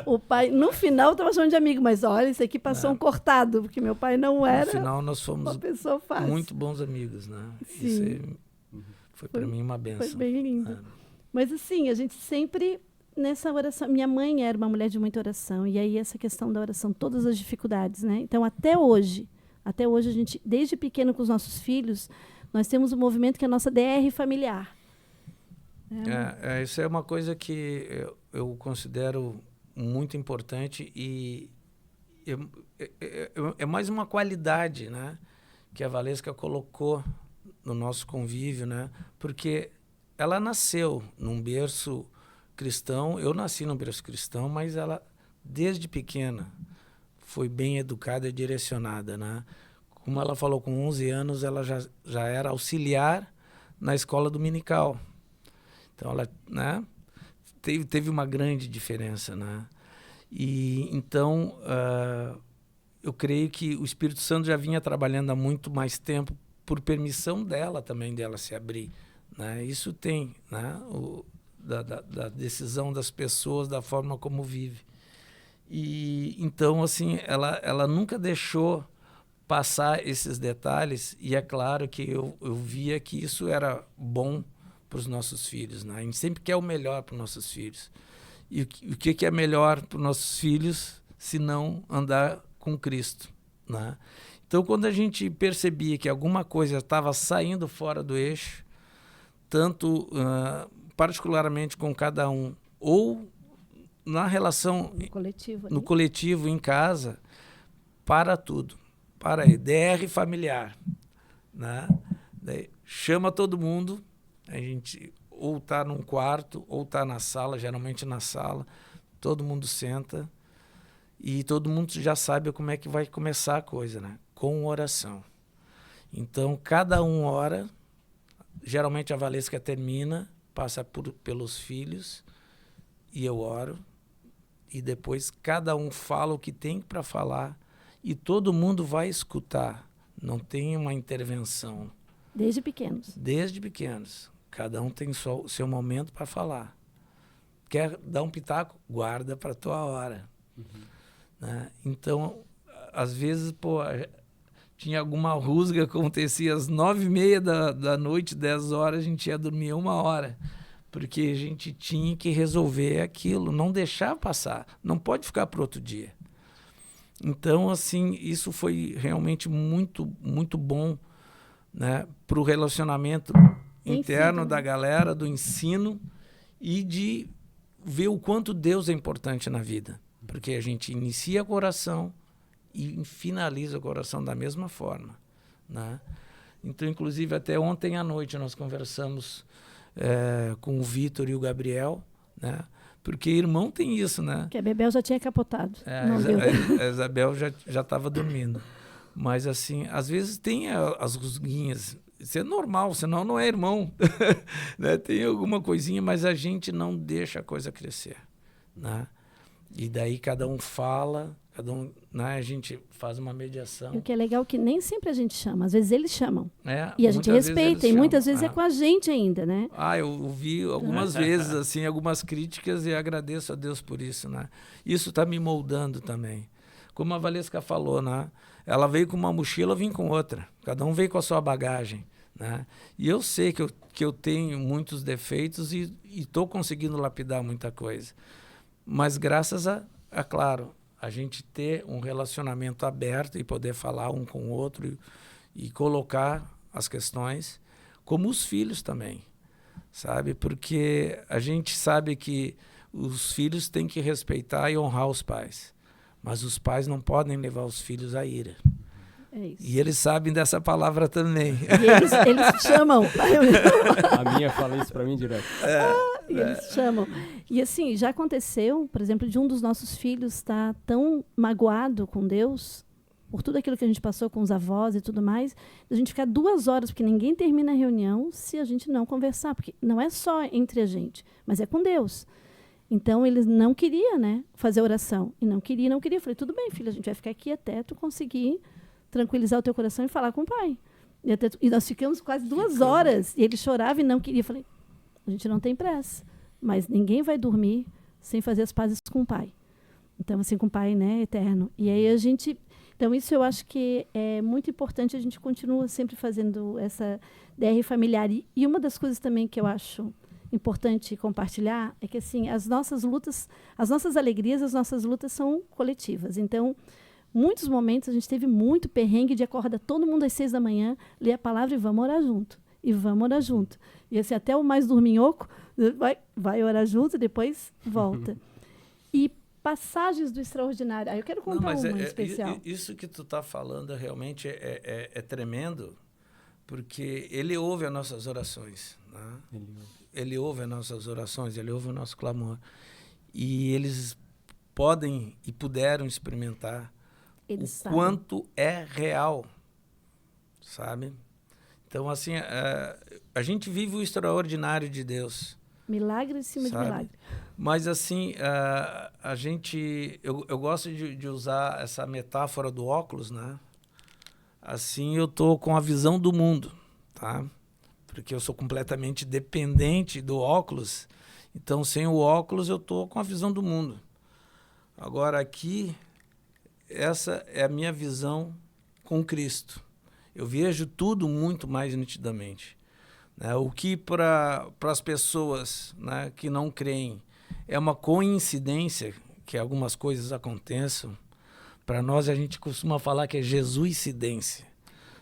O pai, no final, estava chamando de amigo, mas olha, isso aqui passou um cortado, porque meu pai não era...
No final, nós fomos
uma pessoa fácil.
Muito bons amigos, né?
Sim.
Isso foi para mim uma benção.
Foi bem lindo. Mas, assim, a gente sempre, nessa oração... Minha mãe era uma mulher de muita oração. E aí, essa questão da oração, todas as dificuldades, né? Então, até hoje, a gente, desde pequeno com os nossos filhos, nós temos um movimento que é a nossa DR familiar.
Isso é uma coisa que eu considero muito importante e é mais uma qualidade, né, que a Valesca colocou no nosso convívio, né, porque ela nasceu num berço cristão, eu nasci num berço cristão, mas ela, desde pequena, foi bem educada e direcionada, né? Como ela falou, com 11 anos, ela já era auxiliar na escola dominical. Então, ela, né, teve uma grande diferença, né? E, então, eu creio que o Espírito Santo já vinha trabalhando há muito mais tempo por permissão dela também, dela se abrir, né? Isso tem, né, da decisão das pessoas, da forma como vive. E, então, assim, ela nunca deixou passar esses detalhes, e é claro que eu via que isso era bom para os nossos filhos, né? A gente sempre quer o melhor para os nossos filhos. E o que é melhor para os nossos filhos se não andar com Cristo, né? Então, quando a gente percebia que alguma coisa estava saindo fora do eixo, tanto particularmente com cada um, ou na relação no coletivo em casa, para tudo. Para aí, DR familiar, né? Daí, chama todo mundo, a gente ou está num quarto ou está na sala, geralmente na sala, todo mundo senta e todo mundo já sabe como é que vai começar a coisa, né? Com oração. Então, cada um ora, geralmente a Valesca termina, passa pelos filhos e eu oro, e depois cada um fala o que tem para falar, e todo mundo vai escutar, não tem uma intervenção.
Desde pequenos.
Desde pequenos. Cada um tem só o seu momento para falar. Quer dar um pitaco? Guarda para a tua hora. Né? Então, às vezes, tinha alguma rusga que acontecia às 9h30 da noite, 10 horas, a gente ia dormir 1 hora. Porque a gente tinha que resolver aquilo, não deixar passar. Não pode ficar para outro dia. Então, assim, isso foi realmente muito, muito bom, né, para o relacionamento interno da galera, do ensino, e de ver o quanto Deus é importante na vida. Porque a gente inicia com oração e finaliza com oração da mesma forma, né? Então, inclusive, até ontem à noite nós conversamos com o Vitor e o Gabriel, né? Porque irmão tem isso, né?
Que a Bebel já tinha capotado.
A Isabel já estava dormindo. Mas, assim, às vezes tem as rusguinhas. Isso é normal, senão não é irmão. Né? Tem alguma coisinha, mas a gente não deixa a coisa crescer, né? E daí cada um fala, cada um, né? A gente faz uma mediação.
E o que é legal é que nem sempre a gente chama. Às vezes eles chamam.
E
a gente respeita. E muitas vezes é com a gente ainda, né?
Eu ouvi algumas vezes, assim, algumas críticas, e agradeço a Deus por isso, né? Isso está me moldando também. Como a Valesca falou, né? Ela veio com uma mochila, eu vim com outra. Cada um veio com a sua bagagem, né? E eu sei que eu tenho muitos defeitos e estou conseguindo lapidar muita coisa. Mas graças claro, a gente ter um relacionamento aberto e poder falar um com o outro e colocar as questões, como os filhos também, sabe? Porque a gente sabe que os filhos têm que respeitar e honrar os pais, mas os pais não podem levar os filhos à ira.
É isso.
E eles sabem dessa palavra também.
E eles chamam.
A minha fala isso para mim direto.
E eles chamam. E assim, já aconteceu, por exemplo, de um dos nossos filhos estar tão magoado com Deus, por tudo aquilo que a gente passou com os avós e tudo mais, a gente ficar 2 horas, porque ninguém termina a reunião se a gente não conversar, porque não é só entre a gente, mas é com Deus. Então, eles não queriam, né, fazer oração. E não queria. Eu falei, tudo bem, filho, a gente vai ficar aqui até tu conseguir tranquilizar o teu coração e falar com o pai. E nós ficamos quase 2 horas. E ele chorava e não queria. Eu falei, a gente não tem pressa. Mas ninguém vai dormir sem fazer as pazes com o pai. Então, assim, com o pai, né, eterno. E aí a gente... Então, isso eu acho que é muito importante. A gente continua sempre fazendo essa DR familiar. E uma das coisas também que eu acho importante compartilhar é que, assim, as nossas lutas, as nossas alegrias, as nossas lutas são coletivas. Então, muitos momentos a gente teve muito perrengue de acordar todo mundo às 6 da manhã, ler a palavra e vamos orar junto. E vamos orar junto. E assim, até o mais dorminhoco Vai orar junto, depois volta. E passagens do extraordinário. Aí eu quero contar uma em especial.
Isso que tu está falando realmente é tremendo, porque ele ouve as nossas orações. Né? Ele ouve as nossas orações, ele ouve o nosso clamor. E eles podem e puderam experimentar quanto é real, sabe? Então, assim, a gente vive o extraordinário de Deus.
Milagre em cima de milagre.
Mas, assim, eu gosto de usar essa metáfora do óculos, né? Assim, eu tô com a visão do mundo, tá? Porque eu sou completamente dependente do óculos. Então, sem o óculos, eu tô com a visão do mundo. Agora, aqui, essa é a minha visão com Cristo. Eu vejo tudo muito mais nitidamente. Né? O que para as pessoas, né, que não creem é uma coincidência que algumas coisas aconteçam, para nós a gente costuma falar que é Jesuicidência.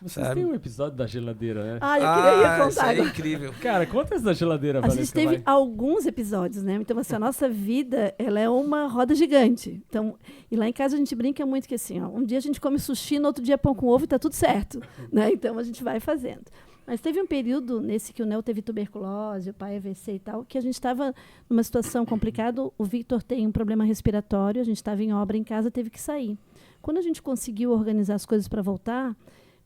Vocês
sabe?
têm um episódio da geladeira, né?
Eu queria contar.
Isso é incrível.
Cara, conta essa da geladeira,
A gente teve alguns episódios, né? Então, assim, a nossa vida, ela é uma roda gigante. Então, e lá em casa a gente brinca muito que, assim, ó, um dia a gente come sushi, no outro dia pão com ovo e tá tudo certo, né? Então, a gente vai fazendo. Mas teve um período nesse que o Nel teve tuberculose, o pai AVC e tal, que a gente estava numa situação complicada. O Victor tem um problema respiratório, a gente estava em obra em casa, teve que sair. Quando a gente conseguiu organizar as coisas para voltar,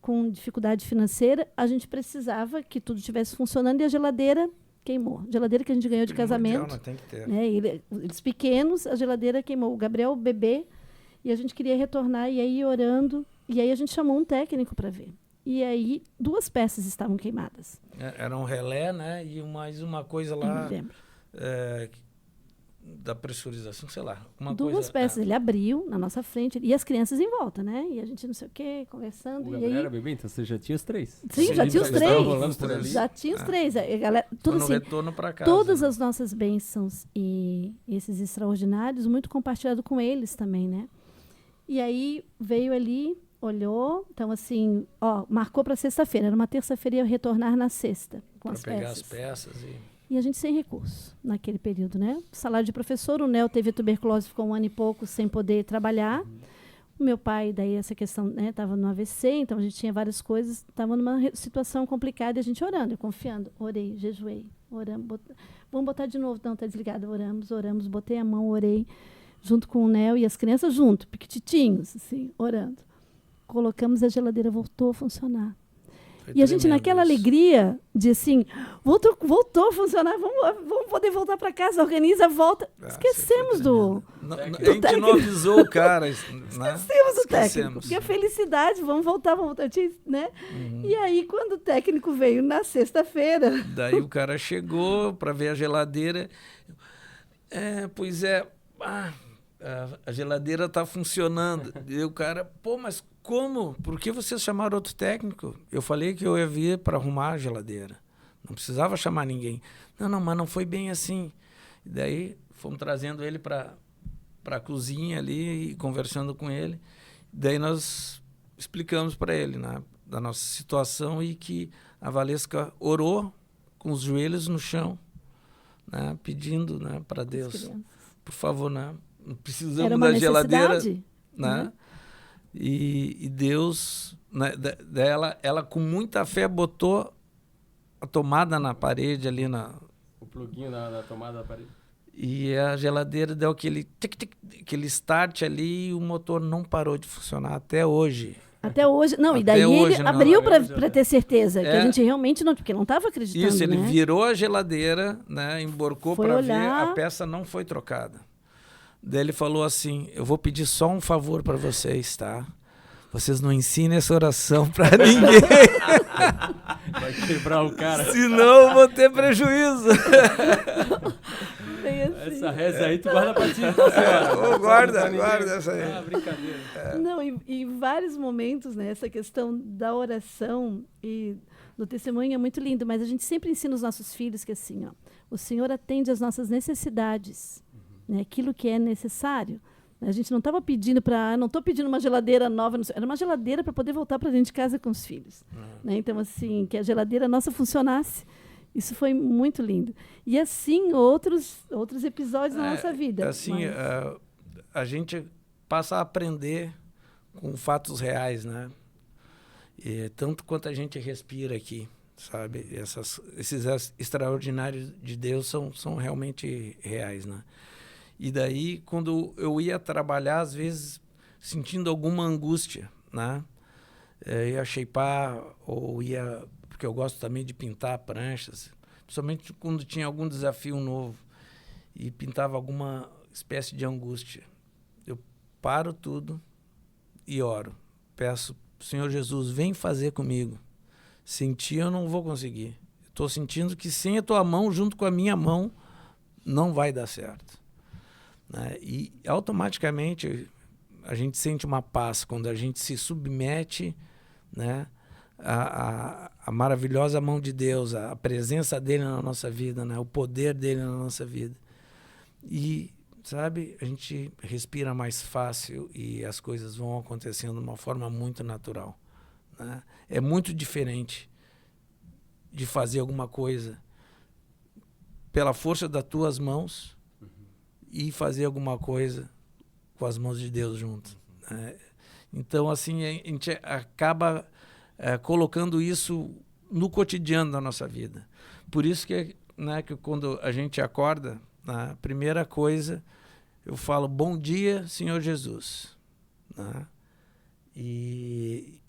com dificuldade financeira, a gente precisava que tudo estivesse funcionando e a geladeira queimou. A geladeira que a gente ganhou de casamento.
Tem que ter.
Né, eles pequenos, a geladeira queimou. O Gabriel, o bebê, e a gente queria retornar, e aí orando. E aí a gente chamou um técnico para ver. E aí 2 peças estavam queimadas.
Era um relé, né? E mais uma coisa lá.
Eu me lembro.
Da pressurização, sei lá. Uma
2
coisa,
peças. Ele abriu na nossa frente, e as crianças em volta, né? E a gente não sei o quê, conversando.
O
e
Gabriel
aí...
era bebê, então você já tinha os 3.
Sim, já tinha os 3. Já tinha os 3. Galera, tudo
no
assim,
retorno para casa.
todas as nossas bênçãos e esses extraordinários, muito compartilhado com eles também, né? E aí veio ali, olhou, então assim, marcou para sexta-feira. Era uma terça-feira, ia retornar na sexta com as
pegar
peças.
as peças
E a gente sem recurso naquele período, né? Salário de professor, o Nel teve tuberculose, ficou 1 ano e pouco sem poder trabalhar. O meu pai, daí essa questão, né, estava no AVC, então a gente tinha várias coisas, estava numa situação complicada e a gente orando, eu confiando, orei, jejuei, oramos, vamos botar de novo, não, está desligado, oramos, botei a mão, orei, junto com o Nel e as crianças junto, piquititinhos, assim, orando. Colocamos, a geladeira voltou a funcionar. E a gente, naquela alegria de assim, voltou a funcionar, vamos poder voltar para casa, organiza, volta. Esquecemos do
técnico. A gente não avisou o cara.
Esquecemos do técnico. Porque a felicidade, vamos voltar, né? E aí, quando o técnico veio na sexta-feira...
Daí o cara chegou para ver a geladeira. A geladeira está funcionando. E o cara, mas como? Por que vocês chamaram outro técnico? Eu falei que eu ia vir para arrumar a geladeira. Não precisava chamar ninguém. Não, mas não foi bem assim. E daí fomos trazendo ele para a cozinha ali e conversando com ele. Daí nós explicamos para ele, né, da nossa situação e que a Valesca orou com os joelhos no chão, né, pedindo, né, para Deus, por favor, né, precisamos da geladeira, né? E Deus, né, ela com muita fé botou a tomada na parede ali
o pluguinho na tomada da parede.
E a geladeira deu aquele start ali e o motor não parou de funcionar até hoje.
Até hoje. Não, e daí ele abriu para ter certeza que a gente realmente não... Porque não estava acreditando,
Isso, ele
né?
virou a geladeira, né, emborcou para ver, a peça não foi trocada. Daí ele falou assim, eu vou pedir só um favor para vocês, tá? Vocês não ensinem essa oração para ninguém.
Vai quebrar o cara.
Senão eu vou ter prejuízo.
Assim.
Essa reza aí tu guarda pra ti.
Guarda essa aí.
Brincadeira.
Não, e em vários momentos, né, essa questão da oração e do testemunho é muito lindo, mas a gente sempre ensina os nossos filhos que assim, o Senhor atende às nossas necessidades, né, aquilo que é necessário. A gente não estava pedindo não estou pedindo uma geladeira nova, era uma geladeira para poder voltar para dentro de casa com os filhos. Né? Então, assim, que a geladeira nossa funcionasse. Isso foi muito lindo. E assim, outros episódios na nossa vida.
Assim, a gente passa a aprender com fatos reais, né? E tanto quanto a gente respira aqui, sabe? Esses extraordinários de Deus são realmente reais, né? E daí, quando eu ia trabalhar, às vezes, sentindo alguma angústia, né? Ia shapear ou ia... Porque eu gosto também de pintar pranchas, principalmente quando tinha algum desafio novo e pintava alguma espécie de angústia. Eu paro tudo e oro. Peço, Senhor Jesus, vem fazer comigo. Sem ti eu não vou conseguir. Estou sentindo que sem a tua mão, junto com a minha mão, não vai dar certo. Né? E automaticamente a gente sente uma paz quando a gente se submete, né, a maravilhosa mão de Deus, a presença dele na nossa vida, né, o poder dele na nossa vida. E, sabe, a gente respira mais fácil e as coisas vão acontecendo de uma forma muito natural. Né? É muito diferente de fazer alguma coisa pela força das tuas mãos e fazer alguma coisa com as mãos de Deus junto. Né? Então, assim, a gente acaba colocando isso no cotidiano da nossa vida. Por isso que, né, que quando a gente acorda, a primeira coisa, eu falo, bom dia, Senhor Jesus. Né? E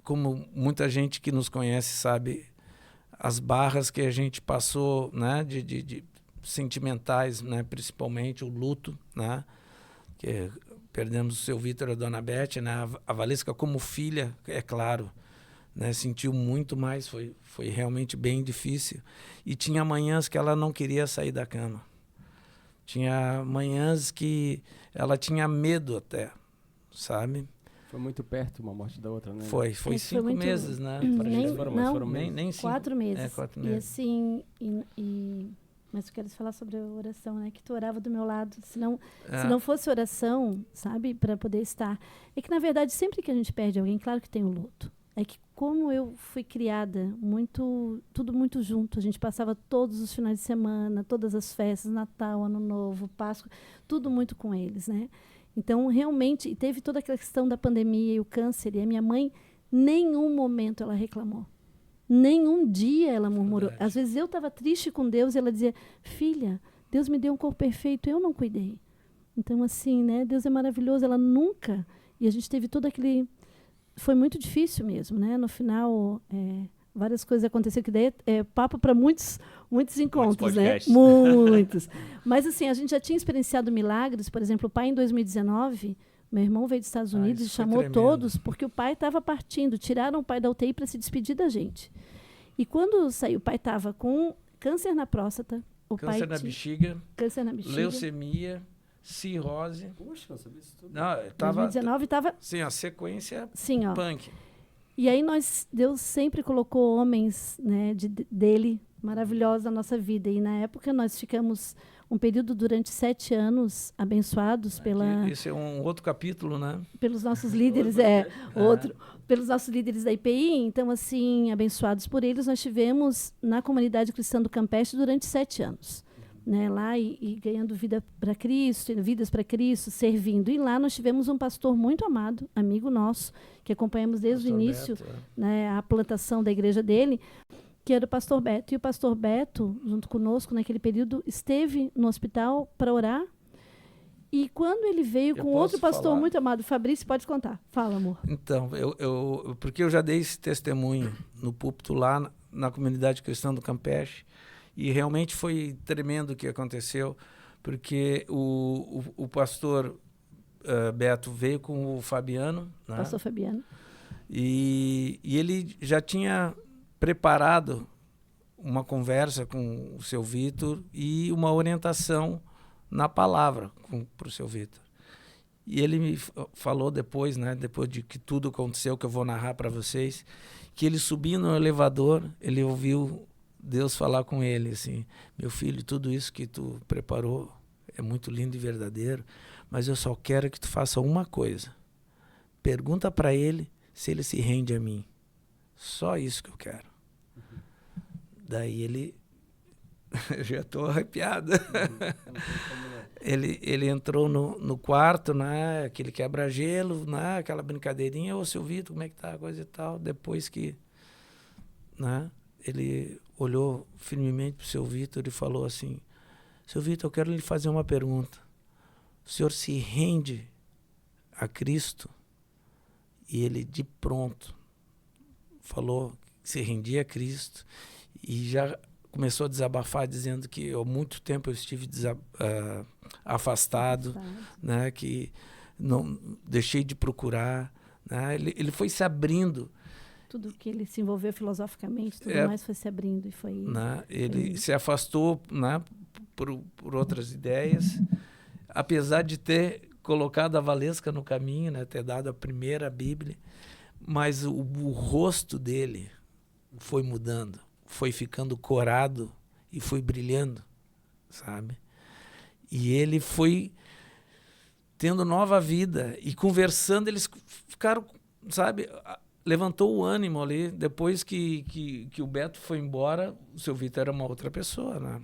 como muita gente que nos conhece sabe as barras que a gente passou, né, de sentimentais, né, principalmente o luto, né, que perdemos o seu Vitor e a dona Beth, né, a Valesca como filha, é claro, né, sentiu muito mais, foi realmente bem difícil. E tinha manhãs que ela não queria sair da cama. Tinha manhãs que ela tinha medo até, sabe?
Foi muito perto uma morte da outra, né?
Foi 5 meses, né?
Nem 4 meses.
4
meses.
meses.
E assim, mas eu quero falar sobre a oração, né? Que tu orava do meu lado. Se não fosse oração, sabe? Para poder estar. É que, na verdade, sempre que a gente perde alguém, claro que tem o luto. É que como eu fui criada, tudo muito junto. A gente passava todos os finais de semana, todas as festas, Natal, Ano Novo, Páscoa, tudo muito com eles, né? Então, realmente, teve toda aquela questão da pandemia e o câncer. E a minha mãe, nenhum momento ela reclamou. Nenhum dia ela murmurou.
Verdade.
Às vezes eu estava triste com Deus e ela dizia, filha, Deus me deu um corpo perfeito, eu não cuidei. Então, assim, né? Deus é maravilhoso. Ela nunca... E a gente teve todo aquele... Foi muito difícil mesmo, né? No final, várias coisas aconteceram, que daí é papo para muitos encontros, né? Muitos. Mas, assim, a gente já tinha experienciado milagres. Por exemplo, o pai, em 2019, meu irmão veio dos Estados Unidos e chamou todos, porque o pai estava partindo. Tiraram o pai da UTI para se despedir da gente. E quando saiu, o pai estava com câncer na próstata.
Câncer na bexiga.
Câncer na bexiga.
Leucemia. Cirrose.
Puxa, não sabia isso tudo.
Não,
2019 estava...
Sim, a sequência
sim, ó.
punk.
E aí Deus sempre colocou homens, né, dele maravilhosos na nossa vida. E na época nós ficamos um período durante 7 anos abençoados
Esse é um outro capítulo, né?
Pelos nossos líderes, pelos nossos líderes da IPI. Então, assim, abençoados por eles, nós tivemos na comunidade cristã do Campeche durante 7 anos. Né, lá e ganhando vidas para Cristo, servindo. E lá nós tivemos um pastor muito amado, amigo nosso, que acompanhamos desde o início, né, a plantação da igreja dele, que era o pastor Beto. E o pastor Beto, junto conosco, naquele período, esteve no hospital para orar. E quando ele veio com outro pastor muito amado, Fabrício, pode contar. Fala, amor.
Então, porque eu já dei esse testemunho no púlpito lá na comunidade cristã do Campeche. E realmente foi tremendo o que aconteceu, porque o pastor Beto veio com o Fabiano. Né?
Pastor Fabiano.
E ele já tinha preparado uma conversa com o seu Vitor e uma orientação na palavra para o seu Vitor. E ele me falou depois, né, depois de que tudo aconteceu, que eu vou narrar para vocês, que ele subindo no elevador, ele ouviu Deus falar com ele assim, meu filho, tudo isso que tu preparou é muito lindo e verdadeiro, mas eu só quero que tu faça uma coisa. Pergunta para ele se ele se rende a mim. Só isso que eu quero. Daí ele Eu já estou arrepiado. Ele entrou no quarto, né? Aquele quebra-gelo, né? Aquela brincadeirinha. Ô, seu Vitor, como é que tá a coisa e tal? Depois que, né? Ele olhou firmemente para o seu Vitor e falou assim: seu Vitor, eu quero lhe fazer uma pergunta. O senhor se rende a Cristo? E ele, de pronto, falou que se rendia a Cristo e já começou a desabafar, dizendo que há muito tempo eu estive afastado, né, que não deixei de procurar. Né, ele foi se abrindo.
Tudo que ele se envolveu filosoficamente, tudo mais foi se abrindo. E foi,
né, ele se afastou, né, por outras ideias, apesar de ter colocado a Valesca no caminho, né, ter dado a primeira Bíblia, mas o rosto dele foi mudando, foi ficando corado e foi brilhando, sabe? E ele foi tendo nova vida e conversando, eles ficaram, sabe, levantou o ânimo ali. Depois que o Beto foi embora, o seu Vitor era uma outra pessoa, né?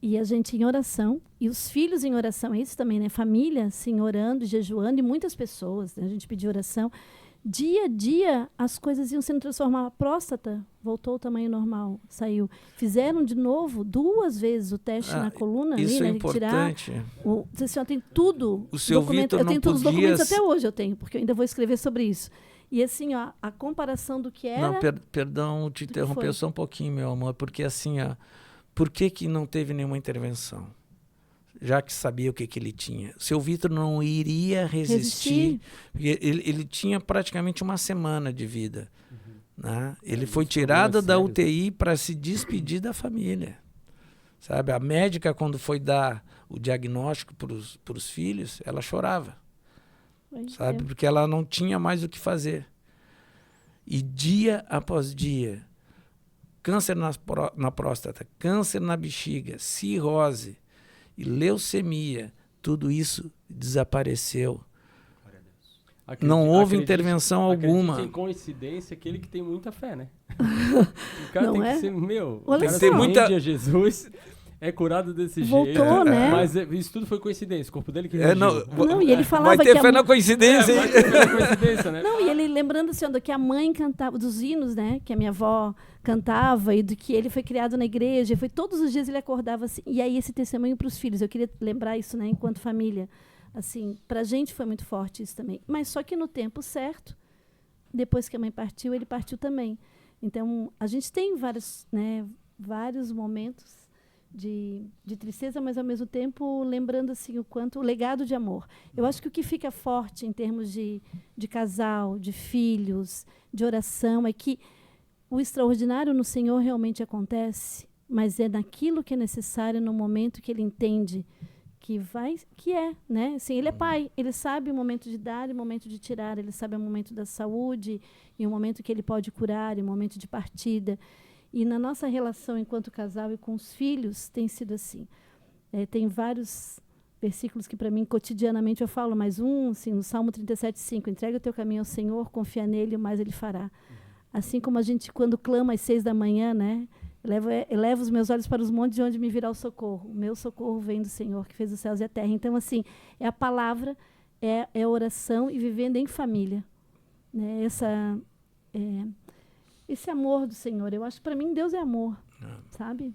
E a gente em oração, e os filhos em oração, é isso também, né? Família, assim, orando, jejuando, e muitas pessoas, né? A gente pediu oração. Dia a dia, as coisas iam sendo transformadas. A próstata voltou ao tamanho normal, saiu. Fizeram de novo 2 vezes o teste na coluna.
Isso
ali,
é
né?
importante.
A senhora tem tudo.
O seu Vitor
eu tenho todos os documentos
podia...
até hoje, eu tenho, porque eu ainda vou escrever sobre isso. E assim, ó, a comparação do que era...
Não, perdão te interromper só um pouquinho, meu amor, porque assim, ó, por que não teve nenhuma intervenção? Já que sabia o que ele tinha. O seu Vitor não iria resistir. Ele tinha praticamente 1 semana de vida. Né? Ele foi tirado da UTI para se despedir da família. Sabe? A médica, quando foi dar o diagnóstico para os filhos, ela chorava. Sabe? Porque ela não tinha mais o que fazer. E dia após dia, câncer na próstata, câncer na bexiga, cirrose e leucemia, tudo isso desapareceu. Não houve intervenção alguma.
Tem coincidência aquele que tem muita fé, né? O cara
não
tem
é?
que ser, meu,
Olha
o cara
só.
se rende a Jesus, é curado desse jeito.
Voltou, né?
Mas isso tudo foi coincidência, o corpo dele que
não, e ele falava
vai ter
que
fé na coincidência,
vai ter fé na coincidência, né?
Não, e ele lembrando assim, que a mãe cantava, dos hinos, né? Que a minha avó cantava, e do que ele foi criado na igreja, foi todos os dias ele acordava assim. E aí esse testemunho para os filhos, eu queria lembrar isso, né? Enquanto família, assim, para a gente foi muito forte isso também. Mas só que no tempo certo, depois que a mãe partiu, ele partiu também. Então, a gente tem vários momentos de tristeza, mas ao mesmo tempo lembrando assim o legado de amor. Eu acho que o que fica forte em termos de casal, de filhos, de oração, é que o extraordinário no Senhor realmente acontece, mas é naquilo que é necessário, no momento que ele entende que é, né? Assim, ele é pai, ele sabe o momento de dar e o momento de tirar, ele sabe o momento da saúde e o momento que ele pode curar e o momento de partida. E na nossa relação enquanto casal e com os filhos tem sido assim. Tem vários versículos que para mim cotidianamente eu falo, mas assim, no Salmo 37:5, entrega o teu caminho ao Senhor, confia nele, o mais ele fará. Assim como a gente quando clama às 6 da manhã, né? Eleva os meus olhos para os montes de onde me virá o socorro. O meu socorro vem do Senhor que fez os céus e a terra. Então assim, é a palavra, é a oração e vivendo em família, né? Esse amor do Senhor. Eu acho que para mim Deus é amor, sabe?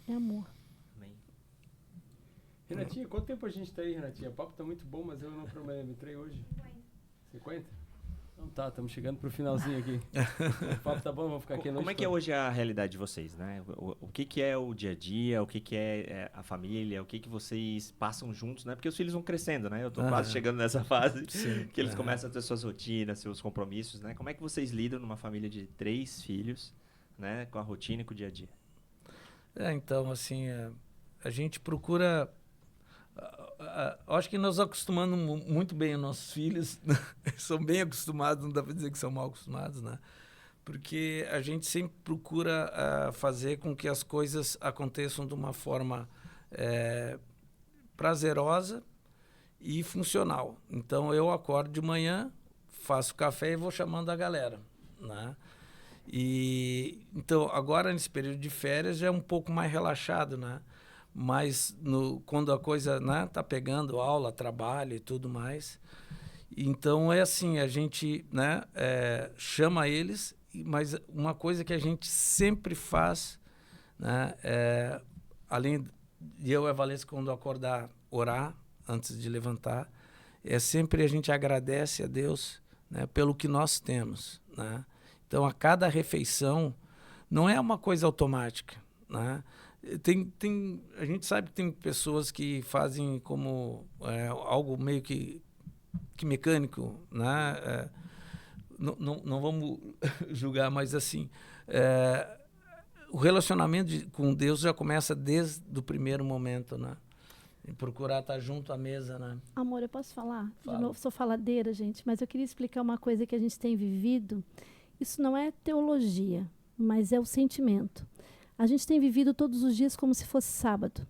É amor.
Renatinha, quanto tempo a gente está aí, Renatinha? O papo está muito bom, mas eu não cronometrei hoje. 50? Então tá, estamos chegando pro finalzinho aqui. O papo tá bom, vamos ficar aqui a noite.
Como é que é hoje a realidade de vocês, né? O que é o dia a dia, o que é a família, o que vocês passam juntos, né? Porque os filhos vão crescendo, né? Eu tô quase chegando nessa fase que eles começam a ter suas rotinas, seus compromissos, né? Como é que vocês lidam numa família de 3 filhos, né? Com a rotina e com o dia a dia?
Então, assim, a gente procura... acho que nós acostumamos muito bem os nossos filhos, né? São bem acostumados, não dá para dizer que são mal acostumados, né? Porque a gente sempre procura fazer com que as coisas aconteçam de uma forma prazerosa e funcional. Então eu acordo de manhã, faço café e vou chamando a galera, né? E então agora nesse período de férias já é um pouco mais relaxado, né? Mas quando a coisa, né, tá pegando aula, trabalho e tudo mais, então é assim, a gente, né, chama eles, mas uma coisa que a gente sempre faz, né, além de eu e a Valesca, quando acordar, orar antes de levantar, é sempre a gente agradece a Deus, né, pelo que nós temos, né? Então, a cada refeição não é uma coisa automática, né? A gente sabe que tem pessoas que fazem como algo meio que mecânico, né? Não vamos julgar, mas assim, o relacionamento com Deus já começa desde o primeiro momento, né? E procurar estar junto à mesa, né?
Amor, eu posso falar?
Fala.
De novo, sou faladeira, gente, mas eu queria explicar uma coisa que a gente tem vivido. Isso não é teologia, mas é o sentimento. A gente tem vivido todos os dias como se fosse sábado,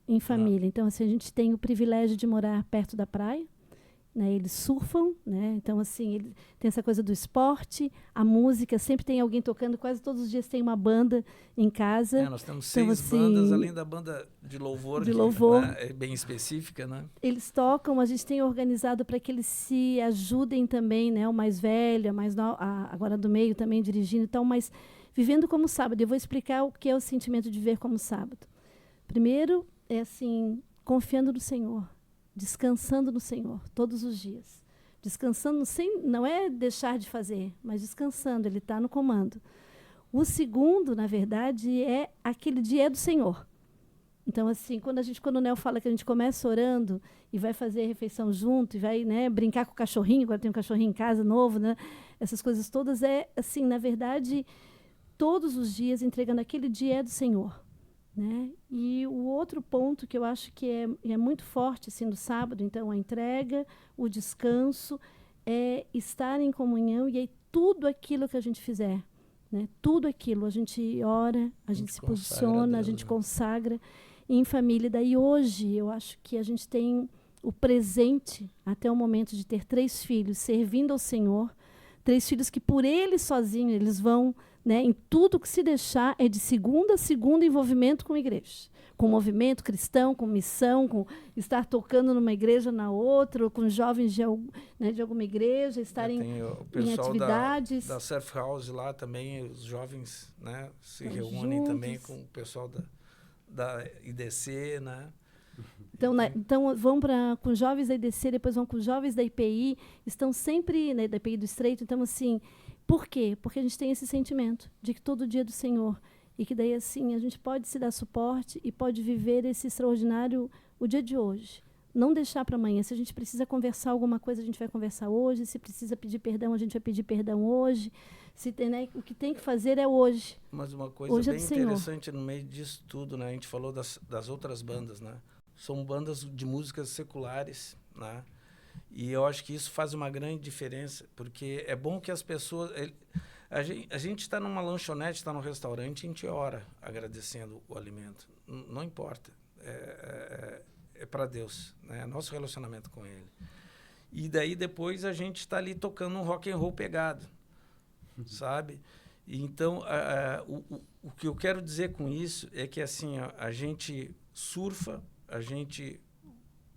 em família. Então, assim, a gente tem o privilégio de morar perto da praia, né? Eles surfam, né? Então, assim, tem essa coisa do esporte, a música, sempre tem alguém tocando, quase todos os dias tem uma banda em casa.
Nós temos
então,
6 bandas, além da banda de louvor, né, é bem específica, né?
Eles tocam, a gente tem organizado para que eles se ajudem também, né? O mais velho, agora do meio também dirigindo, então, mas vivendo como sábado. Eu vou explicar o que é o sentimento de ver como sábado. Primeiro, é assim, confiando no Senhor, descansando no Senhor todos os dias. Descansando, não é deixar de fazer, mas descansando, Ele está no comando. O segundo, na verdade, é aquele dia do Senhor. Então, assim, quando o Nel fala que a gente começa orando e vai fazer a refeição junto, e vai, né, brincar com o cachorrinho, agora tem um cachorrinho em casa novo, né? Essas coisas todas assim, na verdade, todos os dias entregando aquele dia do Senhor. Né? E o outro ponto que eu acho que é muito forte assim, do sábado, então, a entrega, o descanso, é estar em comunhão e aí tudo aquilo que a gente fizer, né? Tudo aquilo, a gente ora, a gente se posiciona, a gente consagra em família. Daí hoje eu acho que a gente tem o presente até o momento de ter 3 filhos servindo ao Senhor, 3 filhos que por eles sozinhos eles vão, né, em tudo que se deixar é de segunda a segunda envolvimento com a igreja, com o movimento cristão, com missão, com estar tocando numa igreja na outra, ou com jovens de alguma igreja, estarem em atividades.
Da Surf House lá também, os jovens, né, se reúnem
juntos.
Também com o pessoal da IDC, né?
Então vão com jovens da IDC, depois vão com jovens da IPI, estão sempre, né, da IPI do Estreito. Então, assim, por quê? Porque a gente tem esse sentimento de que todo dia é do Senhor. E que daí, assim, a gente pode se dar suporte e pode viver esse extraordinário o dia de hoje. Não deixar para amanhã. Se a gente precisa conversar alguma coisa, a gente vai conversar hoje. Se precisa pedir perdão, a gente vai pedir perdão hoje. Se tem, né, o que tem que fazer é hoje.
Mas uma coisa
hoje
bem interessante no meio disso tudo, né? A gente falou das outras bandas, né? São bandas de músicas seculares, né? E eu acho que isso faz uma grande diferença, porque é bom que as pessoas... A gente está numa lanchonete, está num restaurante, a gente ora agradecendo o alimento. Não importa. É para Deus, né? É nosso relacionamento com Ele. E daí depois a gente está ali tocando um rock and roll pegado, sabe? E então, o que eu quero dizer com isso é que assim, a gente surfa, a gente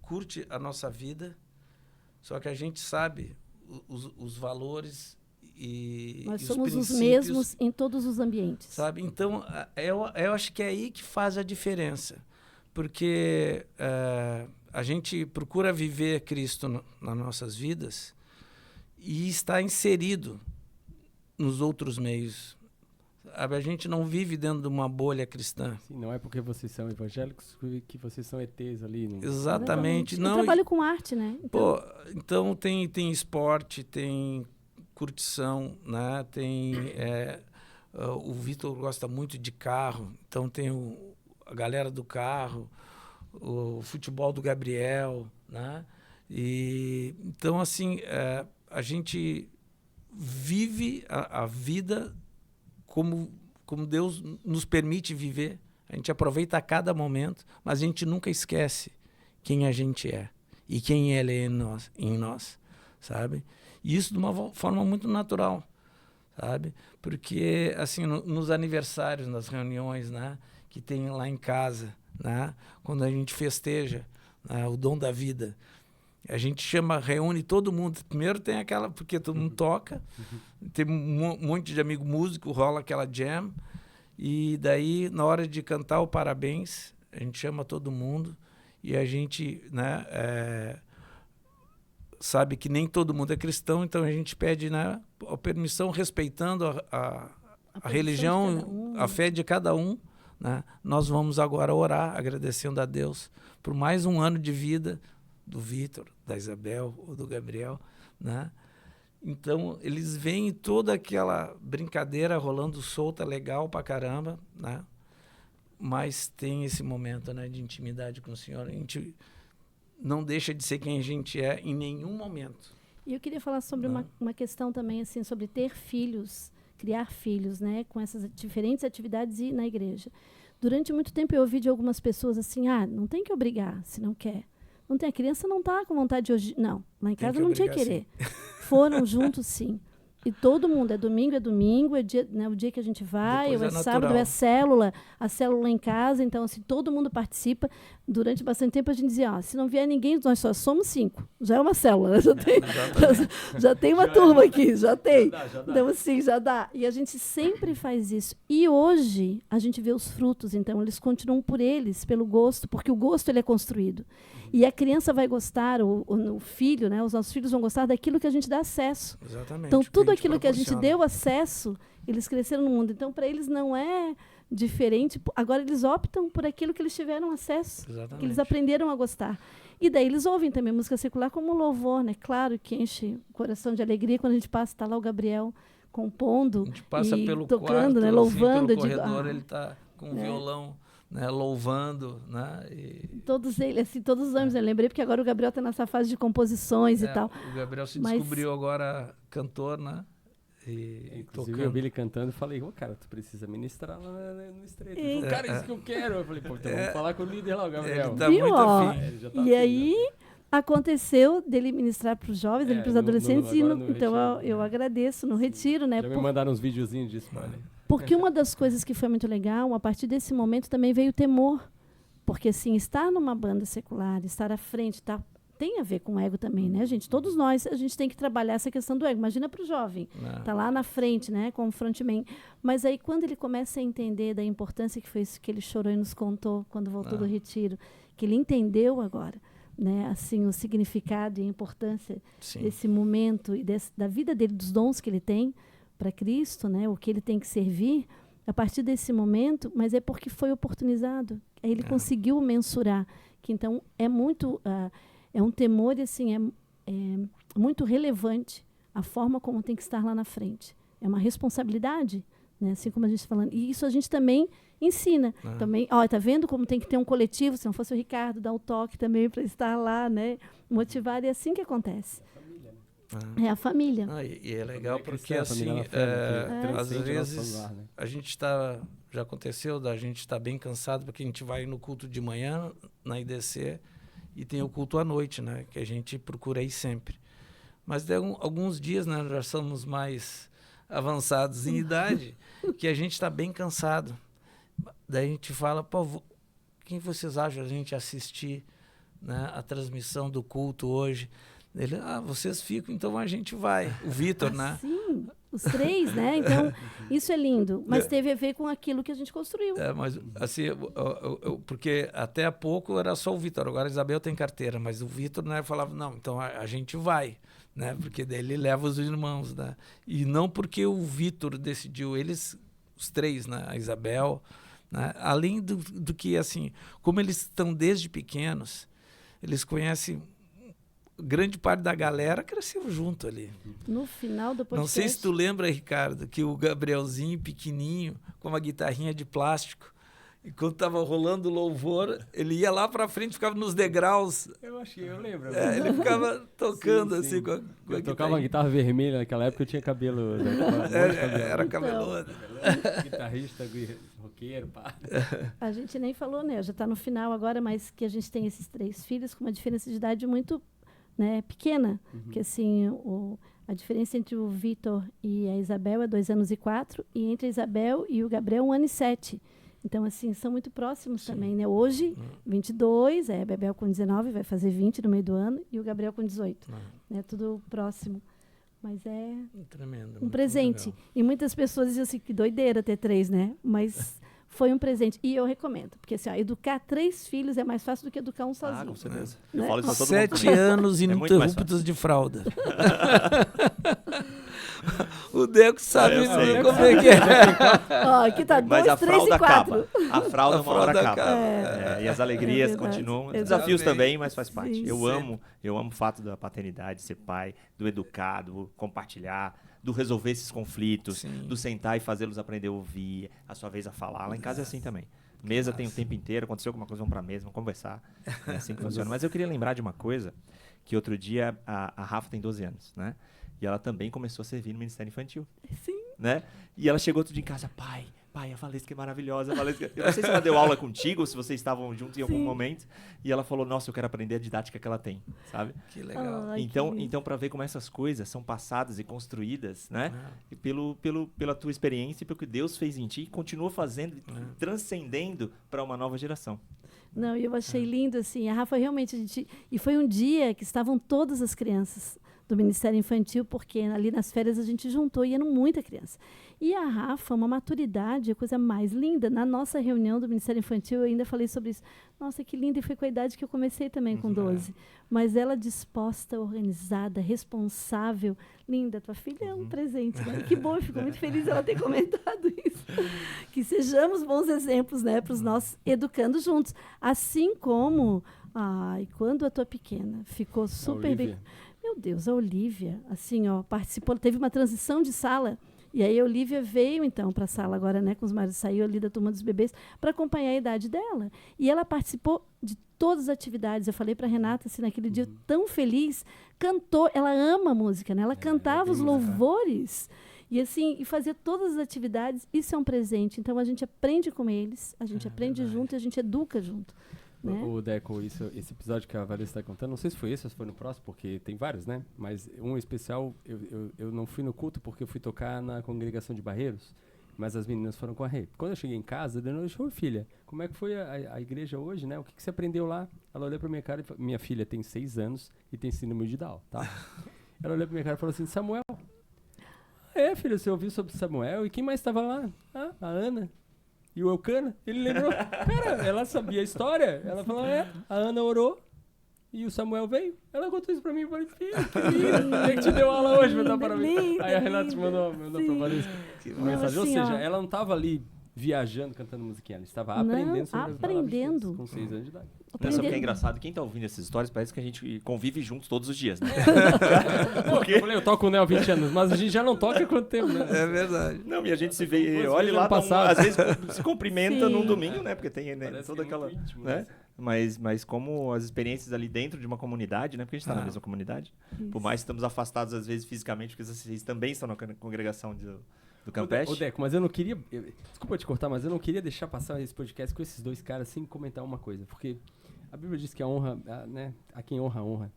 curte a nossa vida, só que a gente sabe os valores e
nós
e
somos
os
os mesmos em todos os ambientes.
Sabe? Então, eu acho que é aí que faz a diferença. Porque a gente procura viver Cristo nas nossas vidas e está inserido nos outros meios. A gente não vive dentro de uma bolha cristã.
Sim, não é porque vocês são evangélicos que vocês são ETs ali. Não...
Exatamente. Não,
eu trabalho com arte, né?
Então tem esporte, tem curtição, né? O Vitor gosta muito de carro, então tem a galera do carro, o futebol do Gabriel, né? E então assim a gente vive a vida como Deus nos permite viver. A gente aproveita a cada momento, mas a gente nunca esquece quem a gente é e quem Ele é em nós, sabe? E isso de uma forma muito natural, sabe? Porque, assim, nos aniversários, nas reuniões, né, que tem lá em casa, né, quando a gente festeja, né, o dom da vida, a gente reúne todo mundo. Primeiro tem aquela, porque todo mundo toca, tem um monte de amigo músico, rola aquela jam, e daí, na hora de cantar o parabéns, a gente chama todo mundo e a gente, né, sabe que nem todo mundo é cristão, então a gente pede, né, a permissão, respeitando a religião, a fé de cada um, né? Nós vamos agora orar, agradecendo a Deus por mais um ano de vida do Vitor, da Isabel ou do Gabriel, né? Então, eles veem toda aquela brincadeira rolando solta, legal pra caramba, né? Mas tem esse momento, né, de intimidade com o Senhor. A gente não deixa de ser quem a gente é em nenhum momento.
E eu queria falar sobre uma questão também, assim, sobre ter filhos, criar filhos, né, com essas diferentes atividades e na igreja. Durante muito tempo eu ouvi de algumas pessoas assim, não tem que obrigar se não quer. Não tem, a criança não está com vontade de hoje. Não, lá em casa não tinha que querer. Foram juntos, sim. E todo mundo, é domingo, é dia, né, o dia que a gente vai, ou é sábado, é a célula em casa, então assim, todo mundo participa. Durante bastante tempo a gente dizia, se não vier ninguém, nós só somos 5. Já é uma célula, né? Já tem uma turma aqui, já tem. Já dá. Então assim, já dá. E a gente sempre faz isso. E hoje a gente vê os frutos, então eles continuam por eles, pelo gosto, porque o gosto ele é construído. E a criança vai gostar, o filho, né, os nossos filhos vão gostar daquilo que a gente dá acesso.
Exatamente.
Então, tudo aquilo que a gente deu acesso, eles cresceram no mundo. Então, para eles não é diferente. Agora, eles optam por aquilo que eles tiveram acesso, que eles aprenderam a gostar. E daí eles ouvem também música secular como louvor, né? Claro que enche o coração de alegria quando a gente passa, está lá o Gabriel compondo,
a gente passa
e
pelo
tocando,
quarto,
né?
Assim,
louvando.
pelo corredor, ele está com um violão, né? Louvando, né?
Todos eles, assim, todos os anos, eu lembrei, porque agora o Gabriel está nessa fase de composições e tal.
O Gabriel se descobriu agora cantor, né?
Inclusive tocando. Eu vi ele cantando e falei, cara, tu precisa ministrar lá no Estreito. Ele falou, cara, isso que eu quero. Eu falei, então vamos falar com o líder lá, o Gabriel.
Ele tá muito afim.
E aí aconteceu dele ministrar para os jovens, para os adolescentes, então eu agradeço no retiro, né?
Já me mandaram uns videozinhos disso, olha.
Porque uma das coisas que foi muito legal, a partir desse momento também veio o temor. Porque, assim, estar numa banda secular, estar à frente, tem a ver com o ego também, né, gente? Todos nós, a gente tem que trabalhar essa questão do ego. Imagina para o jovem, tá lá na frente, né, como frontman. Mas aí, quando ele começa a entender da importância que foi isso que ele chorou e nos contou quando voltou do retiro, que ele entendeu agora, né, assim, o significado e a importância desse momento e da vida dele, dos dons que ele tem para Cristo, né, o que ele tem que servir, a partir desse momento, mas é porque foi oportunizado. Aí ele conseguiu mensurar, que então é muito, é um temor, assim, é muito relevante a forma como tem que estar lá na frente. É uma responsabilidade, né, assim como a gente está falando. E isso a gente também ensina. Também, tá vendo como tem que ter um coletivo, se não fosse o Ricardo, dar o toque também para estar lá, né, motivar, e é assim que acontece. É a família.
E é legal porque, assim, às vezes, a gente está... Já aconteceu da gente estar bem cansado, porque a gente vai no culto de manhã, na IDC, e tem o culto à noite, né? Que a gente procura ir sempre. Mas tem alguns dias, né? Já somos mais avançados em idade, que a gente está bem cansado. Daí a gente fala, quem vocês acham a gente assistir, né, a transmissão do culto hoje? Ele, vocês ficam, então a gente vai. O Vitor, né?
Sim, os 3, né? Então, isso é lindo. Mas teve a ver com aquilo que a gente construiu.
Mas, assim, porque até há pouco era só o Vitor. Agora a Isabel tem carteira, mas o Vitor, né, falava, não, então a gente vai, né? Porque daí ele leva os irmãos, né? E não porque o Vitor decidiu, eles, os 3, né? A Isabel, né? Além do que, assim, como eles estão desde pequenos, eles conhecem... Grande parte da galera cresceu junto ali.
No final do podcast...
Não sei se tu lembra, Ricardo, que o Gabrielzinho, pequenininho, com uma guitarrinha de plástico, e quando estava rolando o louvor, ele ia lá para frente, ficava nos degraus.
Eu lembro.
Ele ficava tocando assim com a
eu tocava uma guitarra vermelha naquela época, eu tinha cabelo...
Era cabeludo.
Guitarrista, roqueiro, pá.
A gente nem falou, né? Já está no final agora, mas que a gente tem esses 3 filhos com uma diferença de idade muito... né, pequena, que assim, A diferença entre o Vitor e a Isabel é 2 anos e 4, e entre a Isabel e o Gabriel 1 ano e 7. Então, assim, são muito próximos também, né? Hoje, 22, a Bebel com 19, vai fazer 20 no meio do ano, e o Gabriel com 18. Né? Tudo próximo. Mas é
Tremendo,
um presente.
legal.
E muitas pessoas dizem assim, que doideira ter 3, né? Mas foi um presente. E eu recomendo. Porque, assim, ó, educar 3 filhos é mais fácil do que educar um sozinho.
Com certeza.
Né?
Eu falo isso pra todo
7
mundo.
anos
É muito mais
ininterruptos de fralda. O Deco sabe
Eu sei.
como é que é.
Ó, aqui tá
Mas
2,
a
3
fralda
e 4.
acaba. A fralda uma hora
fralda
acaba.
acaba.
E as alegrias
É verdade.
continuam.
Exatamente.
Desafios também, mas faz parte.
Sim.
Eu amo o fato da paternidade, ser pai, do educar, do compartilhar, do resolver esses conflitos,
Sim.
do sentar e fazê-los aprender a ouvir, a sua vez a falar. Lá em casa é assim também. Mesa tem o tempo inteiro, aconteceu alguma coisa, vamos pra mesa, vamos conversar. É assim que funciona. Mas eu queria lembrar de uma coisa, que outro dia a Rafa tem 12 anos, né? E ela também começou a servir no Ministério Infantil.
Sim.
Né? E ela chegou outro dia em casa, pai, a Valesca é maravilhosa. A Valesca... Eu não sei se ela deu aula contigo ou se vocês estavam juntos em algum momento. E ela falou, nossa, eu quero aprender a didática que ela tem, sabe?
Que legal.
Ai,
Então para ver como essas coisas são passadas e construídas, né? E pela tua experiência e pelo que Deus fez em ti e continua fazendo, transcendendo para uma nova geração.
Não, eu achei lindo, assim. A Rafa realmente... E foi um dia que estavam todas as crianças do Ministério Infantil, porque ali nas férias a gente juntou e eram muita criança. E a Rafa, uma maturidade, a coisa mais linda. Na nossa reunião do Ministério Infantil, eu ainda falei sobre isso. Nossa, que linda, e foi com a idade que eu comecei também, com 12. Mas ela disposta, organizada, responsável. Linda, tua filha é um presente, né? Que bom, eu fico muito feliz ela ter comentado isso. Que sejamos bons exemplos, né, para os nossos educando juntos. Assim como, quando a tua pequena ficou super bem... Meu Deus, a Olivia, assim, ó, participou, teve uma transição de sala, e aí a Olivia veio, então, para a sala agora, né, com os maridos, saiu ali da turma dos bebês, para acompanhar a idade dela. E ela participou de todas as atividades. Eu falei para a Renata, assim, naquele dia tão feliz, cantou, ela ama música, né? Ela cantava os louvores, e assim, e fazia todas as atividades. Isso é um presente. Então, a gente aprende com eles, a gente aprende junto e a gente educa junto. Né?
O Deco, esse episódio que a Valesca está contando, não sei se foi esse ou se foi no próximo, porque tem vários, né? Mas um especial, eu não fui no culto porque eu fui tocar na congregação de Barreiros, mas as meninas foram com a Rei. Quando eu cheguei em casa, eu disse, ô filha, como é que foi a igreja hoje, né? O que você aprendeu lá? Ela olhou pra minha cara e falou, minha filha tem 6 anos e tem síndrome de Down, tá? Ela olhou pra minha cara e falou assim, Samuel, filha, você ouviu sobre Samuel? E quem mais estava lá? A Ana. E o Eucana, ele lembrou. Cara, ela sabia a história. Ela falou, a Ana orou e o Samuel veio. Ela contou isso pra mim e falei, filho, que lindo. Quem que te deu aula hoje? Mandar para mim. Aí a Renata mandou pra Valesca uma mensagem. Ou seja, ela não estava ali viajando, cantando musiquinha. Ela estava aprendendo sobre as palavras de Deus, com 6 anos de idade.
Sabe o que é engraçado? Quem tá ouvindo essas histórias parece que a gente convive juntos todos os dias, né?
Porque eu falei, eu toco o Neo há 20 anos, mas a gente já não toca há quanto tempo, né?
É verdade.
Não, e a gente se vê, olha lá, às vezes se cumprimenta num domingo, né? Porque tem toda aquela...
íntimo,
né? Mas como as experiências ali dentro de uma comunidade, né? Porque a gente tá na mesma comunidade.
Isso.
Por mais que estamos afastados às vezes fisicamente, porque vocês também estão na congregação do Campeche.
Ô Deco, mas eu não queria... Desculpa te cortar, mas eu não queria deixar passar esse podcast com esses dois caras sem comentar uma coisa. Porque a Bíblia diz que a honra, né? A quem honra, honra.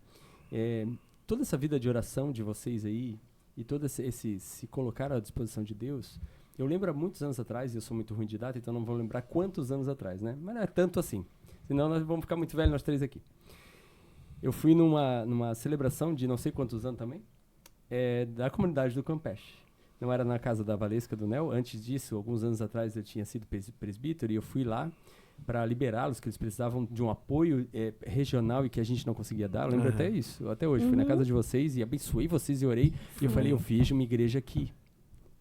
Toda essa vida de oração de vocês aí, e todo esse se colocar à disposição de Deus, eu lembro há muitos anos atrás, e eu sou muito ruim de data, então não vou lembrar quantos anos atrás, né? Mas não é tanto assim. Senão nós vamos ficar muito velhos, nós três aqui. Eu fui numa celebração de não sei quantos anos também, da comunidade do Campeche. Não era na casa da Valesca do Nel. Antes disso, alguns anos atrás, eu tinha sido presbítero e eu fui lá para liberá-los, que eles precisavam de um apoio regional e que a gente não conseguia dar. Eu lembro até isso, até hoje. Fui na casa de vocês e abençoei vocês e orei. E eu falei, eu vejo uma igreja aqui,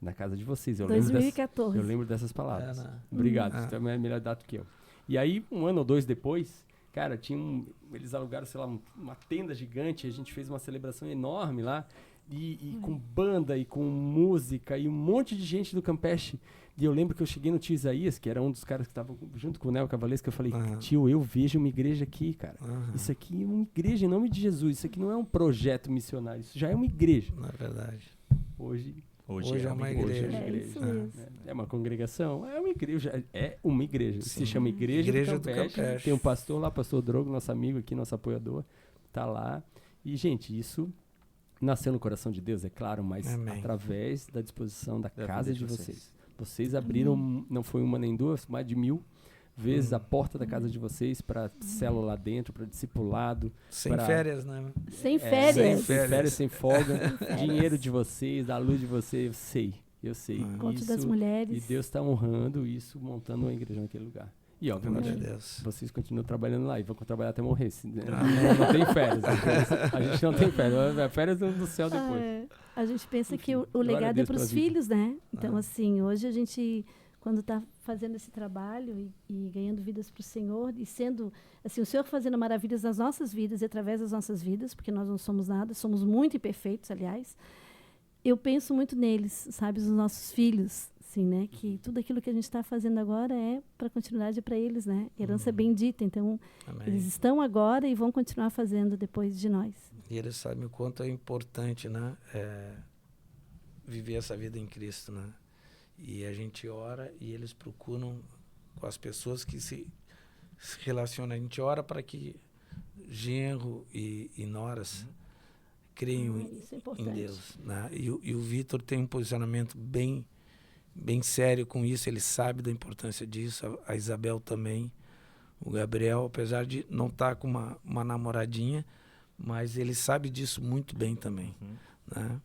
na casa de vocês.
2014.
Eu lembro dessas palavras. Obrigado, você é melhor dado que eu. E aí, 1 ano ou 2 depois, cara, eles alugaram, sei lá, uma tenda gigante. A gente fez uma celebração enorme lá. E com banda e com música e um monte de gente do Campeche. E eu lembro que eu cheguei no tio Isaías, que era um dos caras que estava junto com o Neo Cavalesca, eu falei, tio, eu vejo uma igreja aqui, cara. Isso aqui é uma igreja em nome de Jesus. Isso aqui não é um projeto missionário, isso já é uma igreja.
Não é verdade.
Hoje
é uma igreja.
Isso mesmo.
É uma congregação, é uma igreja. Se chama Igreja do Campeche. Tem um pastor lá, pastor Drogo, nosso amigo aqui, nosso apoiador, tá lá. E, gente, isso nasceu no coração de Deus, é claro, mas
Amém.
através da disposição da
Da
casa
vida
de
de
vocês. Vocês abriram, não foi uma nem duas, mais de 1000 vezes a porta da casa de vocês para célula lá dentro, para discipulado.
Sem
pra-
férias, né?
Sem férias.
sem férias.
sem folga, dinheiro de vocês, da luz de vocês, eu sei.
Encontro das
Isso,
mulheres.
e Deus está honrando isso, montando uma igreja naquele lugar. E,
Glória a
obviamente,
Deus.
vocês continuam trabalhando lá e vão trabalhar até morrer. Né?
Amém.
Não tem férias. A gente não tem férias. Férias do céu depois.
A gente pensa
Enfim,
que o
glória a
legado é
Deus
para os
pela vida.
filhos, né? Então, assim, hoje a gente, quando está fazendo esse trabalho e ganhando vidas para o Senhor, e sendo, assim, o Senhor fazendo maravilhas nas nossas vidas e através das nossas vidas, porque nós não somos nada, somos muito imperfeitos, aliás, eu penso muito neles, sabe, os nossos filhos, assim, né? Que tudo aquilo que a gente está fazendo agora é para continuidade para eles, né? Herança bendita, então
Amém.
eles estão agora e vão continuar fazendo depois de nós.
E eles sabem o quanto é importante, né? Viver essa vida em Cristo, né? E a gente ora e eles procuram com as pessoas que se relacionam. A gente ora para que genro e noras creiam
Isso é
em
importante.
Deus, né? E o Vitor tem um posicionamento bem sério com isso. Ele sabe da importância disso. A Isabel também. O Gabriel, apesar de não estar com uma namoradinha, mas ele sabe disso muito bem também, né?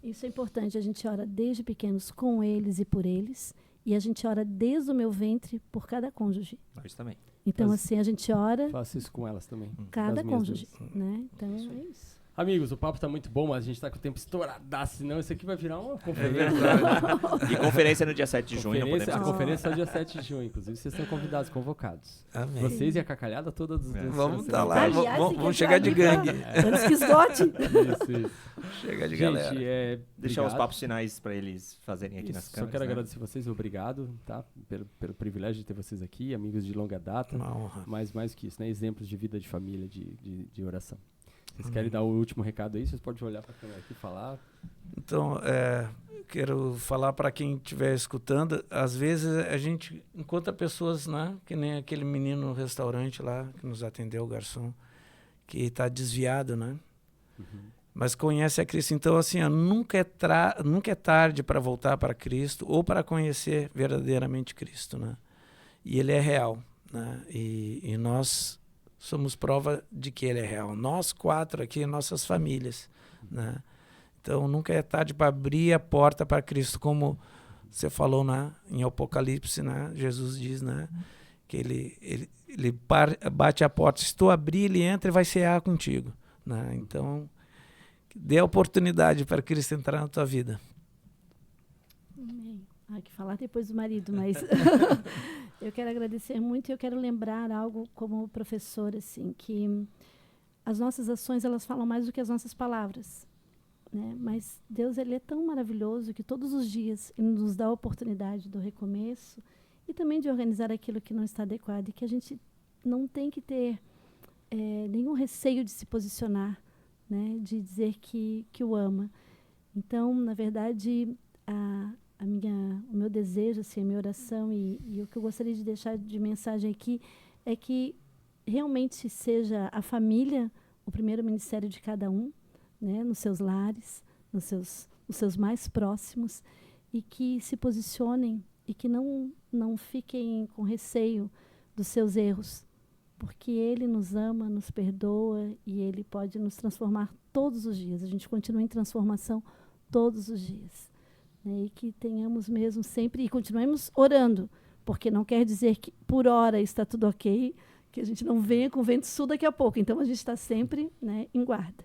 Isso é importante. A gente ora desde pequenos com eles e por eles. E a gente ora desde o meu ventre por cada cônjuge.
Nós também.
Então,
Faz-
assim, a gente ora
Faço isso com elas também.
cada
das minhas
cônjuge,
duas.
né? Então, é isso.
Amigos, o papo tá muito bom, mas a gente tá com o tempo estouradaço, senão isso aqui vai virar uma conferência.
E conferência no dia 7 de junho, não
Conferência-
podemos
a conferência é o dia 7 de junho, inclusive vocês estão convidados, convocados.
Amém.
Vocês e a Cacalhada toda dos
Vamos estar lá.
Aliás,
Vamos chegar de gangue.
Antes que esgote.
Isso.
Chega de galera.
Gente,
deixar os
obrigado.
papos finais para eles fazerem aqui
Isso,
nas
só
câmeras.
quero
né?
agradecer vocês, obrigado, tá? Pelo privilégio de ter vocês aqui, amigos de longa data.
Uma honra.
Mas mais que isso, né? Exemplos de vida de família, de oração. Vocês querem dar o último recado aí? Vocês podem olhar para a câmera aqui e falar.
Então, quero falar para quem estiver escutando, às vezes a gente encontra pessoas, né, que nem aquele menino no restaurante lá, que nos atendeu, o garçom, que está desviado, né? Mas conhece a Cristo. Então, assim, ó, nunca é tarde para voltar para Cristo ou para conhecer verdadeiramente Cristo, né? E Ele é real, né? E nós somos prova de que Ele é real. Nós 4 aqui, nossas famílias, né? Então, nunca é tarde para abrir a porta para Cristo, como você falou, né, em Apocalipse, né? Jesus diz, né, que ele bate a porta. Se tu abrir, ele entra e vai cear contigo, né? Então, dê a oportunidade para Cristo entrar na tua vida.
Amém. Que falar depois do marido, mas eu quero agradecer muito e eu quero lembrar algo como professor, assim, que as nossas ações, elas falam mais do que as nossas palavras, né? Mas Deus, ele é tão maravilhoso que todos os dias ele nos dá a oportunidade do recomeço e também de organizar aquilo que não está adequado e que a gente não tem que ter nenhum receio de se posicionar, né? De dizer que o ama. Então, na verdade, o meu desejo, assim, a minha oração e o que eu gostaria de deixar de mensagem aqui é que realmente seja a família o primeiro ministério de cada um, né, nos seus lares, nos seus mais próximos, e que se posicionem e que não fiquem com receio dos seus erros, porque Ele nos ama, nos perdoa e Ele pode nos transformar todos os dias. A gente continua em transformação todos os dias. E que tenhamos mesmo sempre, e continuemos orando, porque não quer dizer que por hora está tudo ok, que a gente não venha com vento sul daqui a pouco. Então a gente está sempre, né, em guarda.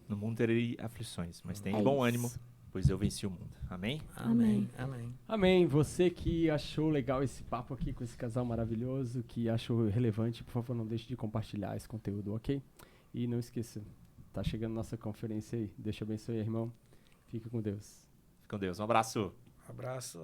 No mundo terei aflições, mas tem
É
bom
isso.
ânimo, pois eu venci o mundo. Amém?
Amém. Amém.
Amém. Você que achou legal esse papo aqui com esse casal maravilhoso, que achou relevante, por favor, não deixe de compartilhar esse conteúdo, ok? E não esqueça, tá chegando nossa conferência aí. Deus te abençoe, irmão. Fica com Deus.
Fique com Deus. Um abraço.
Abraço.